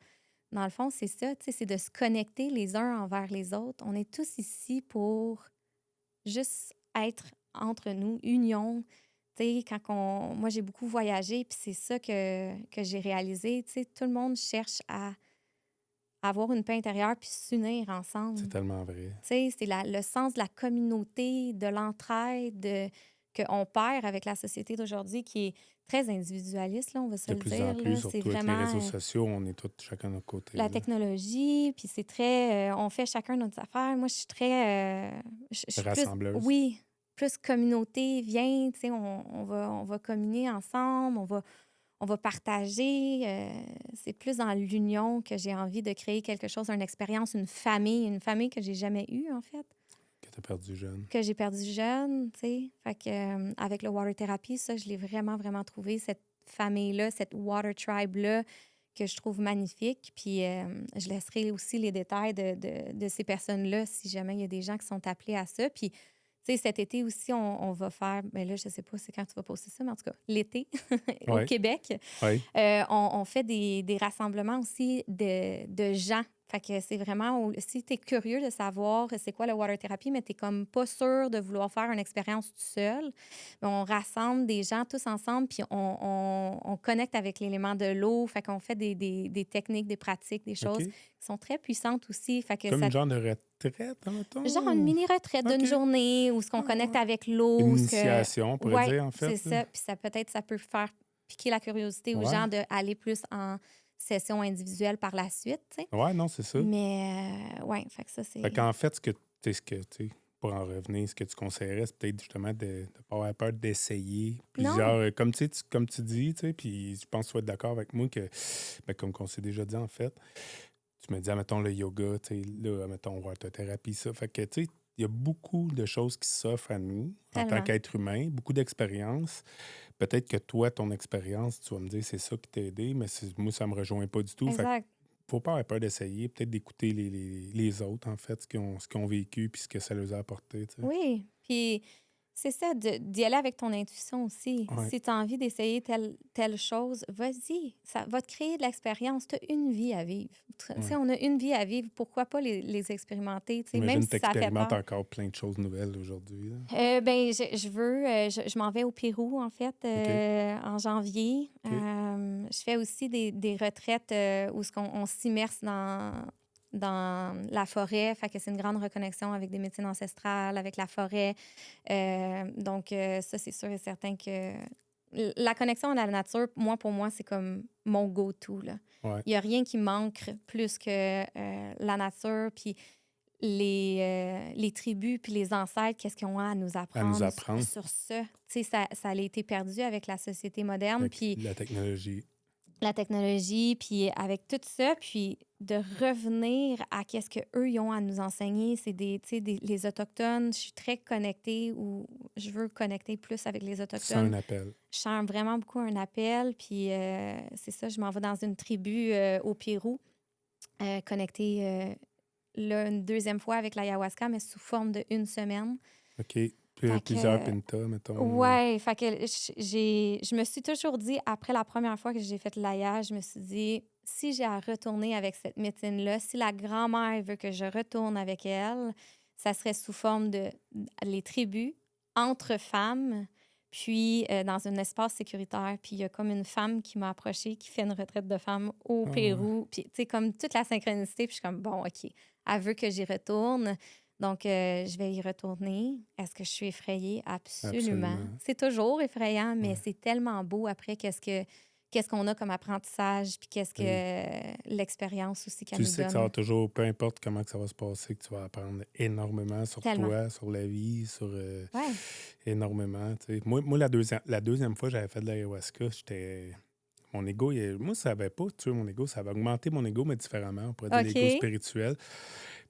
dans le fond, c'est ça, tu sais, c'est de se connecter les uns envers les autres. On est tous ici pour juste être entre nous, union. Tu sais, moi, j'ai beaucoup voyagé, puis c'est ça que j'ai réalisé. Tu sais, tout le monde cherche à avoir une paix intérieure puis s'unir ensemble. C'est tellement vrai. Tu sais, c'est le sens de la communauté, de l'entraide qu'on perd avec la société d'aujourd'hui qui est très individualiste, là, on va se De le plus dire. en plus, Là. C'est surtout avec les vraiment réseaux sociaux, on est tous chacun de notre côté. la Là. technologie, puis c'est très... on fait chacun notre affaire. Moi, je suis très... je suis plus... Rassembleuse. Oui, plus communauté, viens, tu sais, on va communier ensemble, on va partager. C'est plus dans l'union que j'ai envie de créer quelque chose, une expérience, une famille que j'ai jamais eue, en fait, Que tu as perdu jeune. que j'ai perdu jeune, tu sais. Fait que avec le water therapy, ça, je l'ai vraiment, vraiment trouvé, cette famille-là, cette water tribe-là, que je trouve magnifique. Puis je laisserai aussi les détails de ces personnes-là si jamais il y a des gens qui sont appelés à ça. Puis, tu sais, cet été aussi, on va faire... Mais là, je sais pas c'est quand tu vas poster ça, mais en tout cas, l'été, au Ouais. Québec, Oui. on fait des rassemblements aussi de gens. Fait que c'est vraiment, si tu es curieux de savoir c'est quoi le water therapy, mais tu n'es comme pas sûr de vouloir faire une expérience tout seul, ben, on rassemble des gens tous ensemble, puis on connecte avec l'élément de l'eau. Fait qu'on fait des techniques, des pratiques, des choses OK. qui sont très puissantes aussi. Fait que Comme ça, une genre de retraite, genre une mettons? mini-retraite OK. d'une journée où ce qu'on Ah, connecte ouais. avec l'eau, Une ce que... initiation, on pourrait Ouais, dire, en c'est fait, là. ça. Puis ça, peut-être, ça peut faire piquer la curiosité aux Ouais. gens d'aller plus en session individuelle par la suite, tu sais. Ouais, non, c'est ça. Mais, ouais, fait que ça, Fait c'est... qu'en fait, pour en revenir, ce que tu conseillerais, c'est peut-être justement de ne pas avoir peur d'essayer Non, plusieurs, comme tu dis, tu sais, puis je pense que tu vas être d'accord avec moi que, ben, comme qu'on s'est déjà dit, en fait, tu me dis, mettons, le yoga, tu sais, là, mettons, water thérapie, ça. Fait que, tu sais, il y a beaucoup de choses qui s'offrent à nous en tant tellement. qu'être humain, beaucoup d'expériences. Peut-être que toi, ton expérience, tu vas me dire, c'est ça qui t'a aidé, mais moi, ça me rejoint pas du tout. Fait que Exact. faut pas avoir peur d'essayer, peut-être d'écouter les autres, en fait, ce qu'ils ont vécu puis ce que ça leur a apporté, tu sais. Oui, puis c'est ça, d'y aller avec ton intuition aussi. Ouais, Si tu as envie d'essayer telle chose, vas-y. Ça va te créer de l'expérience. Tu as une vie à vivre. Tu sais, ouais. on a une vie à vivre. Pourquoi pas les expérimenter, tu sais, même J'imagine que tu si ça fait expérimentes peur. encore plein de choses nouvelles aujourd'hui, là. Ben, je veux, je m'en vais au Pérou, en fait, OK, en janvier. OK. Je fais aussi des retraites où on s'immerse dans la forêt. Fait que c'est une grande reconnexion avec des médecines ancestrales, avec la forêt. Donc, ça, c'est sûr et certain que la connexion à la nature, pour moi, c'est comme mon go-to, là. Ouais, Il n'y a rien qui manque plus que la nature. Puis les tribus puis les ancêtres, qu'est-ce qu'ils ont à nous à nous apprendre apprendre sur ça? Tu sais, ça a été perdu avec la société moderne, avec puis la technologie. la technologie, puis avec tout ça, puis de revenir à qu'est-ce qu'eux, ils ont à nous enseigner. C'est tu sais, les Autochtones. Je suis très connectée ou je veux connecter plus avec les C'est un Autochtones. appel. Je sens vraiment beaucoup un appel, puis c'est ça, je m'en vais dans une tribu au Pérou, connectée là, une deuxième fois avec l'ayahuasca, mais sous forme de une semaine. OK. Fait Plusieurs que, pintas, mettons. ouais, fait que je me suis toujours dit, après la première fois que j'ai fait l'aya, je me suis dit, si j'ai à retourner avec cette médecine-là, si la grand-mère veut que je retourne avec elle, ça serait sous forme de les tribus entre femmes, puis dans un espace sécuritaire. Puis il y a comme une femme qui m'a approchée, qui fait une retraite de femmes au Ah ouais. Pérou. Puis, tu sais, comme toute la synchronicité, puis je suis comme, bon, OK, elle veut que j'y retourne. Donc, je vais y retourner. Est-ce que je suis effrayée? Absolument. Absolument. C'est toujours effrayant, mais Ouais. c'est tellement beau après qu'est-ce qu'on a comme apprentissage, puis qu'est-ce Ben oui. que l'expérience aussi qu'elle Tu nous sais que ça va donne. toujours, peu importe comment que ça va se passer, que tu vas apprendre énormément sur Tellement. toi, sur la vie, sur Ouais. énormément. Tu sais. Moi la deuxième fois que j'avais fait de l'ayahuasca, j'étais. Mon ego, moi, ça n'avait pas tué mon ego, ça avait augmenté mon ego, mais différemment. On pourrait dire l'ego OK. spirituel.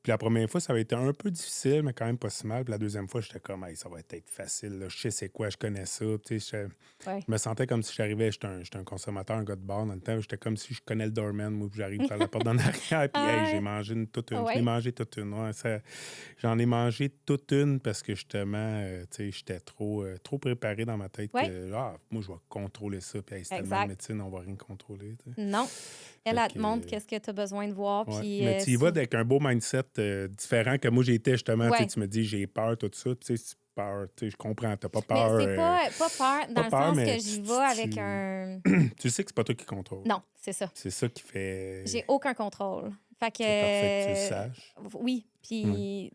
Puis la première fois, ça avait été un peu difficile, mais quand même pas si mal. Puis la deuxième fois, j'étais comme, hey, ça va être facile, là. Je sais c'est quoi, je connais ça. Tu sais, Ouais. je me sentais comme si j'arrivais, j'étais un consommateur, un gars de bar dans le temps. J'étais comme si je connais le doorman, moi, puis j'arrive par la porte d'en arrière. Puis, hey, j'ai Ah, mangé toute ah une. Je l'ai ouais. mangé toute une. Ouais, j'en ai mangé toute une parce que justement, tu sais, j'étais trop préparé dans ma tête Ouais. que, moi, je vais contrôler ça. Puis, hey, c'est tellement de Exact. médecine, on va rien contrôler. Tu sais. Non. Elle, Fait elle te montre que, qu'est-ce que tu as besoin de voir, ouais. puis Mais tu y vas avec un beau mindset différent que moi, j'étais justement. Tu sais, ouais. tu me dis, j'ai peur, tout ça. Puis, tu sais, peur, tu sais, je comprends, t'as pas Mais peur. c'est pas peur dans Pas le peur, sens mais que j'y vais avec un... tu sais que c'est pas toi qui contrôle. Non, c'est ça. C'est ça qui fait. J'ai aucun contrôle. Fait C'est parfait que tu le saches. oui, Oui. puis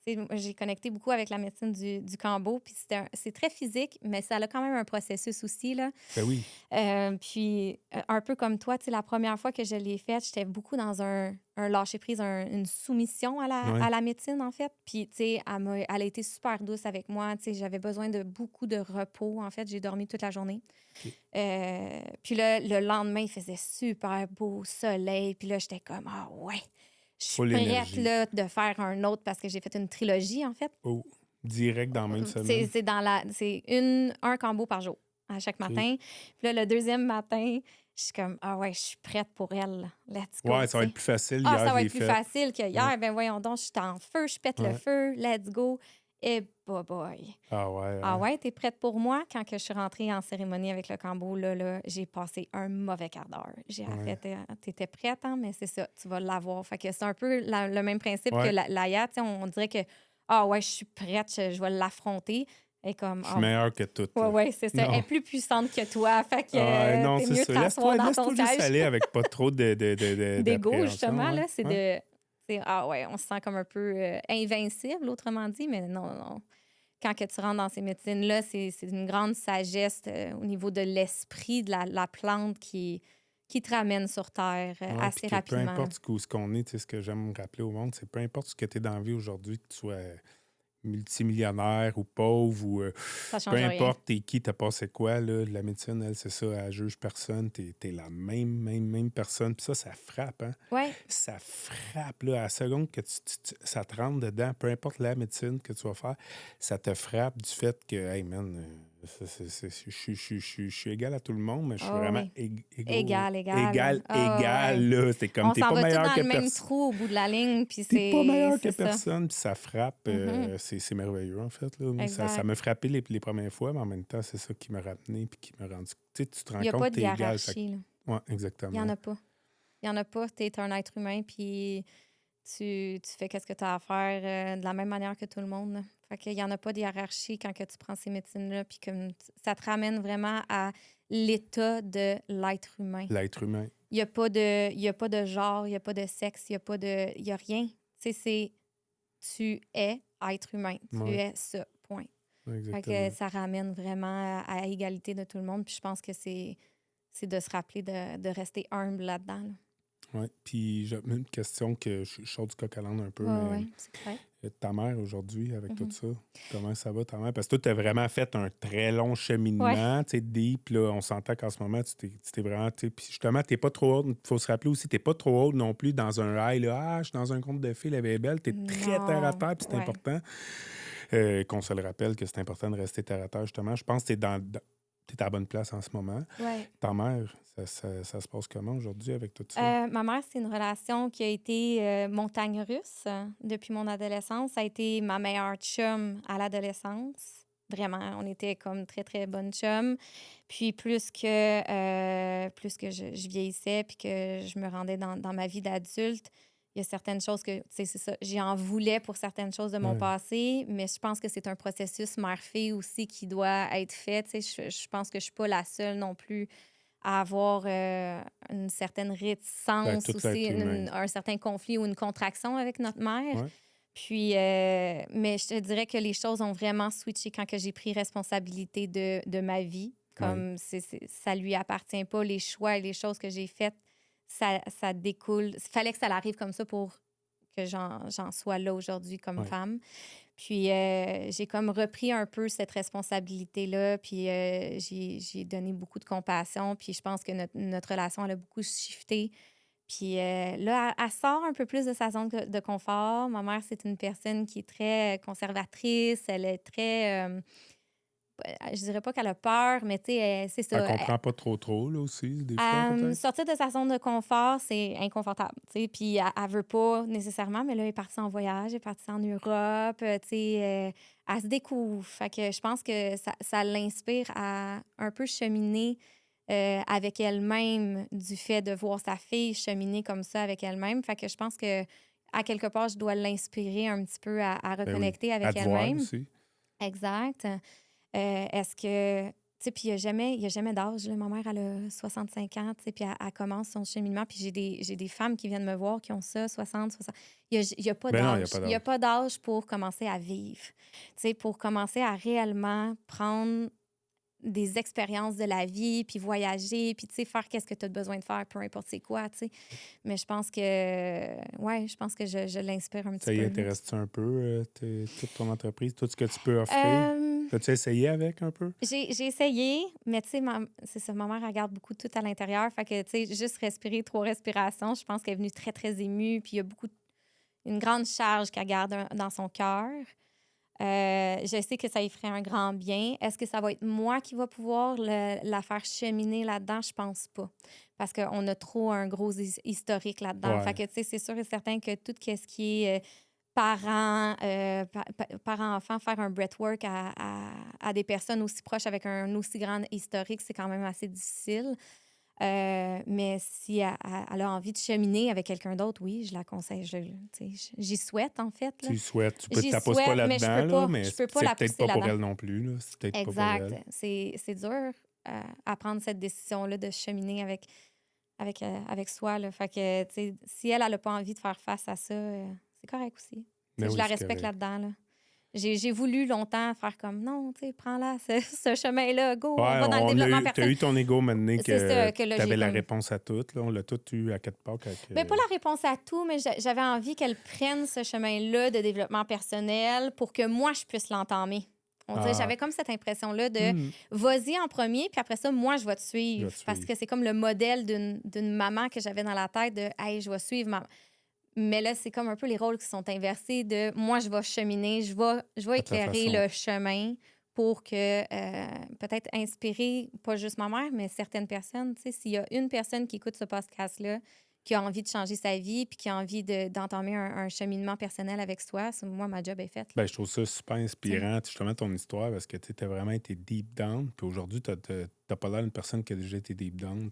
tu sais, moi, j'ai connecté beaucoup avec la médecine du Cambo, puis c'est très physique, mais ça a quand même un processus aussi, là. Ben oui. Puis, un peu comme toi, tu sais, la première fois que je l'ai faite, j'étais beaucoup dans un lâcher-prise, une soumission à Ouais. la médecine, en fait. Puis, tu sais, elle a été super douce avec moi. Tu sais, j'avais besoin de beaucoup de repos, en fait. J'ai dormi toute la journée. OK. Puis là, le lendemain, il faisait super beau soleil. Puis là, j'étais comme, ah ouais, je suis Full prête, énergie. là, de faire un autre parce que j'ai fait une trilogie, en fait. Oh. Direct dans la même semaine. C'est un combo par jour, à chaque OK. matin. Puis là, le deuxième matin, je suis comme, ah ouais, je suis prête pour elle. Let's go. Ouais, ça va tu être sais. plus facile. Ah, Hier, ça je va l'ai être plus fait. facile que hier. Ouais. Ben voyons donc, je suis en feu, je pète le Ouais. feu. Let's go. Eh, boy. Ah ouais, Ah hein? ouais, t'es prête pour moi? Quand que je suis rentrée en cérémonie avec le cambo, là, j'ai passé un mauvais quart d'heure. J'ai Ouais. fait, t'étais prête, hein? Mais c'est ça, tu vas l'avoir. Fait que c'est un peu le même principe que Ouais. l'Aya, tu sais, on dirait que, ah ouais, je suis prête, je vais l'affronter. Et comme, Je suis ah meilleur que toutes, ouais, là. ouais, c'est ça. Elle est Non. plus puissante que toi. Fait que Ouais, non, t'es c'est mieux de ça. t'asseoir dans ton Laisse-toi juste siège. aller avec pas trop D'ego, d'appréhension, justement, ouais. là, c'est Ouais. de. Ah ouais, on se sent comme un peu invincible, autrement dit, mais non, non. Quand que tu rentres dans ces médecines-là, c'est une grande sagesse au niveau de l'esprit de la plante qui te ramène sur Terre Ouais, puis assez que peu rapidement. Là. importe ce qu'on est, tu sais, ce que j'aime rappeler au monde, c'est peu importe ce que tu es dans la vie aujourd'hui, que tu sois multimillionnaire ou pauvre ou Ça peu change rien. importe t'es qui, t'as passé quoi, là, la médecine, elle, c'est ça, elle juge personne, t'es la même personne. Puis ça frappe, hein? Ouais, Ça frappe, là, à la seconde que ça te rentre dedans, peu importe la médecine que tu vas faire, ça te frappe du fait que, hey man, je suis égal à tout le monde, mais je suis oh vraiment oui. Égal, égal. Ah ouais, ouais. égal, là. C'est comme, On t'es s'en pas va tous meilleur dans que le même personne. trou au bout de la ligne, puis T'es pas meilleur que c'est ça. personne, puis ça frappe. Mhm. C'est merveilleux, en fait. Là. Moi, ça Exact. m'a frappé les premières fois, mais en même temps, c'est ça qui m'a ramené puis qui m'a rendu. Tu sais, tu te Il rends n'y a compte pas que de t'es égal. hiérarchie, là. Ouais, Il n'y en exactement. a pas. Il n'y en a pas. Tu es un être humain, puis tu fais qu'est-ce que tu as à faire de la même manière que tout le monde. Là. Fait qu'il n'y en a pas de hiérarchie quand que tu prends ces médecines-là, puis comme ça te ramène vraiment à l'état de l'être humain. L'être humain. Il y a pas de genre, il n'y a pas de sexe, il y a rien. Tu sais, tu es être humain. Tu Ouais, es ça, point. Fait que exactement. ça ramène vraiment à égalité de tout le monde. Puis je pense que c'est de se rappeler de rester humble là-dedans. Là. Ouais. Puis j'ai une question que je sors du coq à l'âne un peu, Ouais, mais ouais, c'est correct. ta mère aujourd'hui, avec tout Mhm. ça, comment ça va ta mère? Parce que toi, tu as vraiment fait un très long Ouais. cheminement, tu sais, deep, là, on s'entend qu'en ce moment, tu t'es vraiment, tu sais, puis justement, t'es pas trop haute, il faut se rappeler aussi, t'es pas trop haute non plus dans un high, là, je suis dans un conte de fées, la vie est belle, t'es très terre à Non, terre, puis c'est ouais. important qu'on se le rappelle que c'est important de rester terre à terre, justement. Je pense que t'es à la bonne place en ce moment. Ouais. Ta mère, ça se passe comment aujourd'hui avec tout ça? Ma mère, c'est une relation qui a été montagne russe depuis mon adolescence. Ça a été ma meilleure chum à l'adolescence. Vraiment, on était comme très, très bonnes chums. Puis plus que je vieillissais puis que je me rendais dans ma vie d'adulte, il y a certaines choses que, tu sais, c'est ça, j'en voulais pour certaines choses de mon Ouais. passé, mais je pense que c'est un processus mère-fille aussi qui doit être fait. Tu sais, je pense que je suis pas la seule non plus à avoir une certaine Ben, réticence tout aussi, l'être humain. un certain conflit ou une contraction avec notre mère. Ouais. Puis, mais je te dirais que les choses ont vraiment switché quand que j'ai pris responsabilité de ma vie. Ouais. Comme ça lui appartient pas, les choix et les choses que j'ai faites, ça découle. Il fallait que ça arrive comme ça pour que j'en sois là aujourd'hui comme Ouais. femme. Puis j'ai comme repris un peu cette responsabilité-là, puis j'ai donné beaucoup de compassion, puis je pense que notre relation, elle a beaucoup shifté. Puis là, elle sort un peu plus de sa zone de confort. Ma mère, c'est une personne qui est très conservatrice, elle est très... je dirais pas qu'elle a peur, mais tu sais, c'est Elle ça. comprend pas trop, là, aussi, des fois, peut-être? Sortir de sa zone de confort, c'est inconfortable, tu sais. Puis elle veut pas nécessairement, mais là, elle est partie en voyage, elle est partie en Europe, tu sais, elle se découvre. Fait que je pense que ça l'inspire à un peu cheminer avec elle-même du fait de voir sa fille cheminer comme ça avec elle-même. Fait que je pense que à quelque part, je dois l'inspirer un petit peu à Ben oui. reconnecter À avec te voir elle-même. aussi. Exact. Est-ce que... Tu sais, puis il y a jamais d'âge. Là. Ma mère, elle a 65 ans, tu sais, puis elle commence son cheminement. Puis j'ai des femmes qui viennent me voir qui ont ça, 60. Il y a pas Ben non, il n'y a d'âge. pas Il y a d'âge. pas d'âge pour commencer à vivre. Tu sais, pour commencer à réellement prendre des expériences de la vie, puis voyager, puis, tu sais, faire qu'est-ce que tu as besoin de faire, peu importe c'est quoi, tu sais. Mais je pense que... Ouais, je pense que je l'inspire un petit Ça y peu. Là. intéresse-tu un peu, toute ton entreprise, tout ce que tu peux offrir? Euh, As-tu essayé avec un peu? J'ai essayé, mais tu sais, c'est ça, ma mère elle garde beaucoup tout à l'intérieur. Fait que, tu sais, juste respirer 3 respirations, je pense qu'elle est venue très, très émue. Puis il y a une grande charge qu'elle garde dans son cœur. Je sais que ça y ferait un grand bien. Est-ce que ça va être moi qui va pouvoir la faire cheminer là-dedans? Je pense pas. Parce qu'on a trop un gros historique là-dedans. Fait Ouais. que, tu sais, c'est sûr et certain que tout ce qui est parents-enfants, faire un breathwork à des personnes aussi proches avec un aussi grand historique, c'est quand même assez difficile. Mais si elle a envie de cheminer avec quelqu'un d'autre, oui, je la conseille. J'y souhaite, en fait. Là. Tu souhaites, J'y t'as pas souhaite, mais là-dedans, là, mais je peux pas c'est la peut-être pousser pas pour là-dedans. elle non plus, là. C'est peut-être pas pour Exact. elle. C'est dur à prendre cette décision-là de cheminer avec soi. Là. Fait que, tu sais, si elle n'a pas envie de faire face à ça, c'est correct aussi. Mais Je oui, la c'est respecte correct. là-dedans. Là. J'ai voulu longtemps faire comme non, tu sais, prends-la, ce chemin-là, go, on va dans le développement T'as personnel. eu ton ego maintenant C'est ça que que là, t'avais j'ai la comme. réponse à tout. Là. On l'a tout eu à quelque part. Ben, pas la réponse à tout, mais j'avais envie qu'elle prenne ce chemin-là de développement personnel pour que moi, je puisse l'entamer. On dirait, j'avais comme cette impression-là de vas-y en premier, puis après ça, moi, je vais te Je suivre. vais te Parce suivre. que c'est comme le modèle d'une maman que j'avais dans la tête de hey, je vais suivre maman. Mais là, c'est comme un peu les rôles qui sont inversés de moi, je vais cheminer, je vais À ta éclairer façon. le chemin pour que peut-être inspirer, pas juste ma mère, mais certaines personnes. Tu sais, s'il y a une personne qui écoute ce podcast-là, qui a envie de changer sa vie, puis qui a envie d'entamer un cheminement personnel avec soi, moi, ma job est faite. Là. Ben, je trouve ça super inspirant, justement, ton histoire, parce que tu as vraiment été deep down. Puis aujourd'hui, tu n'as pas l'air d'une personne qui a déjà été deep down.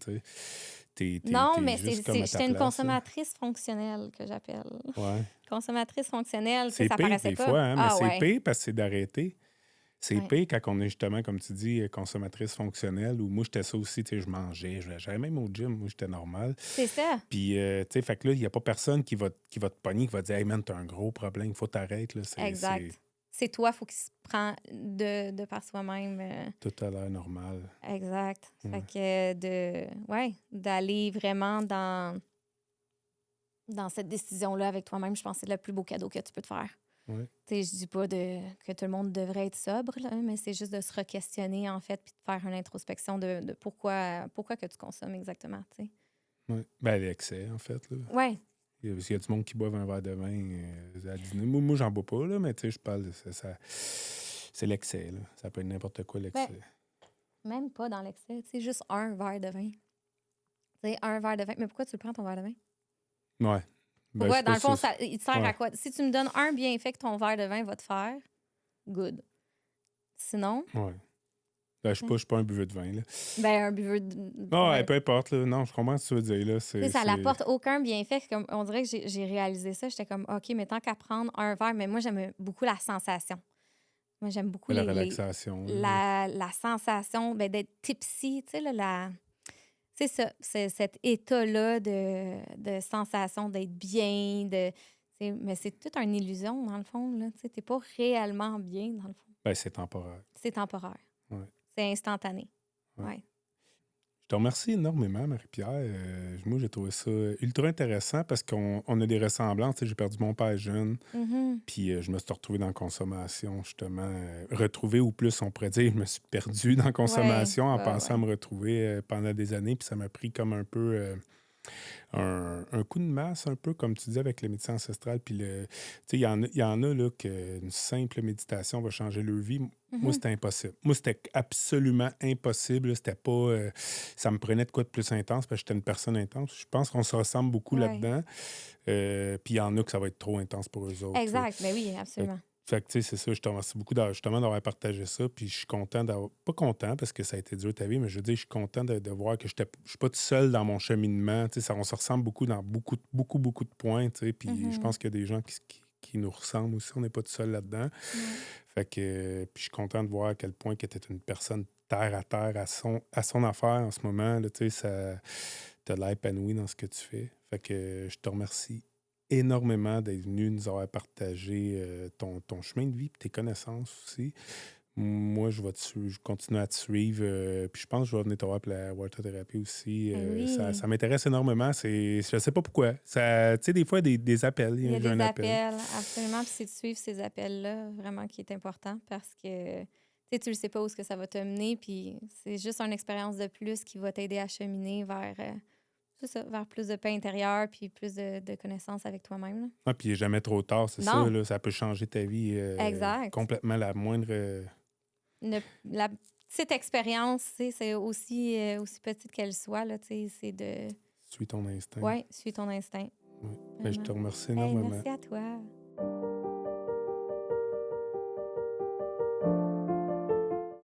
Non, mais juste comme à ta j'étais une place. Là. consommatrice fonctionnelle que j'appelle. Ouais. Consommatrice fonctionnelle, C'est ça pire paraissait des pas. fois, hein, mais Ah c'est ouais. pire parce que c'est d'arrêter. C'est Ouais. pire quand on est justement, comme tu dis, consommatrice fonctionnelle, ou moi, j'étais ça aussi, tu sais, je mangeais, j'allais même au gym, moi, j'étais normal. C'est ça. Puis, tu sais, fait que là, il n'y a pas personne qui va te pogner, qui va te dire, hey man, t'as un gros problème, il faut t'arrêter, là. Exact. C'est toi, il faut qu'il se prend de par soi-même. Tout a l'air normal. Exact. Ouais. Fait que d'aller vraiment dans cette décision-là avec toi-même, je pense que c'est le plus beau cadeau que tu peux te faire. Ouais. Tu sais, je dis pas que tout le monde devrait être sobre, là, mais c'est juste de se re-questionner, en fait, puis de faire une introspection de pourquoi que tu consommes exactement, tu sais. Ouais. Ben, l'excès, en fait, là. Ouais. Il y a du monde qui boive un verre de vin à dîner. Moi j'en bois pas, là, mais tu sais, je parle de ça. C'est l'excès, là. Ça peut être n'importe quoi, l'excès. Ben, même pas dans l'excès, tu sais, juste un verre de vin. Tu sais, un verre de vin. Mais pourquoi tu le prends, ton verre de vin? Ouais. Ben, Pourquoi? Dans le fond, ça, il te sert à quoi? Si tu me donnes un bienfait que ton verre de vin va te faire, good. Sinon, ouais. Ben, je suis pas un buveux de vin, là. ben un buveur de... Ah, ouais. ouais, peu importe, là. Non, je comprends ce que tu veux dire, là. Tu sais, ça n'apporte aucun bienfait. Comme, on dirait que j'ai réalisé ça. J'étais comme, OK, mais tant qu'à prendre un verre, mais moi, j'aime beaucoup la sensation. Moi, j'aime beaucoup la relaxation. la sensation d'être tipsy, tu sais, là, c'est ça, c'est cet état-là de sensation d'être bien, mais c'est toute une illusion, dans le fond, là. Tu sais, t'es pas réellement bien, dans le fond. Ben, c'est temporaire. C'est temporaire. Ouais. C'est instantané. Ouais. Ouais. Je te remercie énormément, Marie-Pierre. Moi, j'ai trouvé ça ultra intéressant parce qu'on a des ressemblances. Tu sais, j'ai perdu mon père jeune, Mm-hmm. puis je me suis retrouvé dans la consommation, justement. Retrouvé, ou plus, on pourrait dire, je me suis perdu dans la consommation en pensant à me retrouver pendant des années, puis ça m'a pris comme un peu... un coup de masse, un peu comme tu disais avec le médecin ancestral. Puis, tu sais, il y en a là, qu'une simple méditation va changer leur vie. Moi, c'était impossible. Moi, c'était absolument impossible. C'était pas. Ça me prenait de quoi de plus intense parce que j'étais une personne intense. Je pense qu'on se ressemble beaucoup là-dedans. Puis, il y en a que ça va être trop intense pour eux autres. Exact, mais oui, absolument. Fait que, tu sais, c'est ça. Je te remercie beaucoup justement d'avoir partagé ça. Puis je suis content d'avoir... Pas content parce que ça a été dur ta vie, mais je veux dire, je suis content de voir que je suis pas tout seul dans mon cheminement. Tu sais, on se ressemble beaucoup dans beaucoup de points, tu sais. Puis je pense qu'il y a des gens qui nous ressemblent aussi. On n'est pas tout seul là-dedans. Fait que... puis je suis content de voir à quel point que tu es une personne terre à terre à son affaire en ce moment. Là, tu sais, tu as l'air épanoui dans ce que tu fais. Fait que je te remercie énormément d'être venu nous avoir partagé ton chemin de vie et tes connaissances aussi. Moi, je continue à te suivre. Puis je pense que je vais venir te voir pour la water thérapie aussi. Oui. Ça m'intéresse énormément. Je sais pas pourquoi. Tu sais, des fois, des appels. Il y a j'ai des un appels, absolument. Puis c'est de suivre ces appels-là, vraiment, qui est important parce que tu le sais pas où est-ce que ça va te mener. Puis c'est juste une expérience de plus qui va t'aider à cheminer vers... vers plus de paix intérieure puis plus de connaissances avec toi-même. Là. Ah, puis il n'est jamais trop tard, c'est ça. Là, ça peut changer ta vie complètement. La moindre... La petite expérience, c'est aussi petite qu'elle soit, là, c'est de... Suis ton instinct. Oui, suis ton instinct. Ouais. Ben, je te remercie énormément. Merci à toi.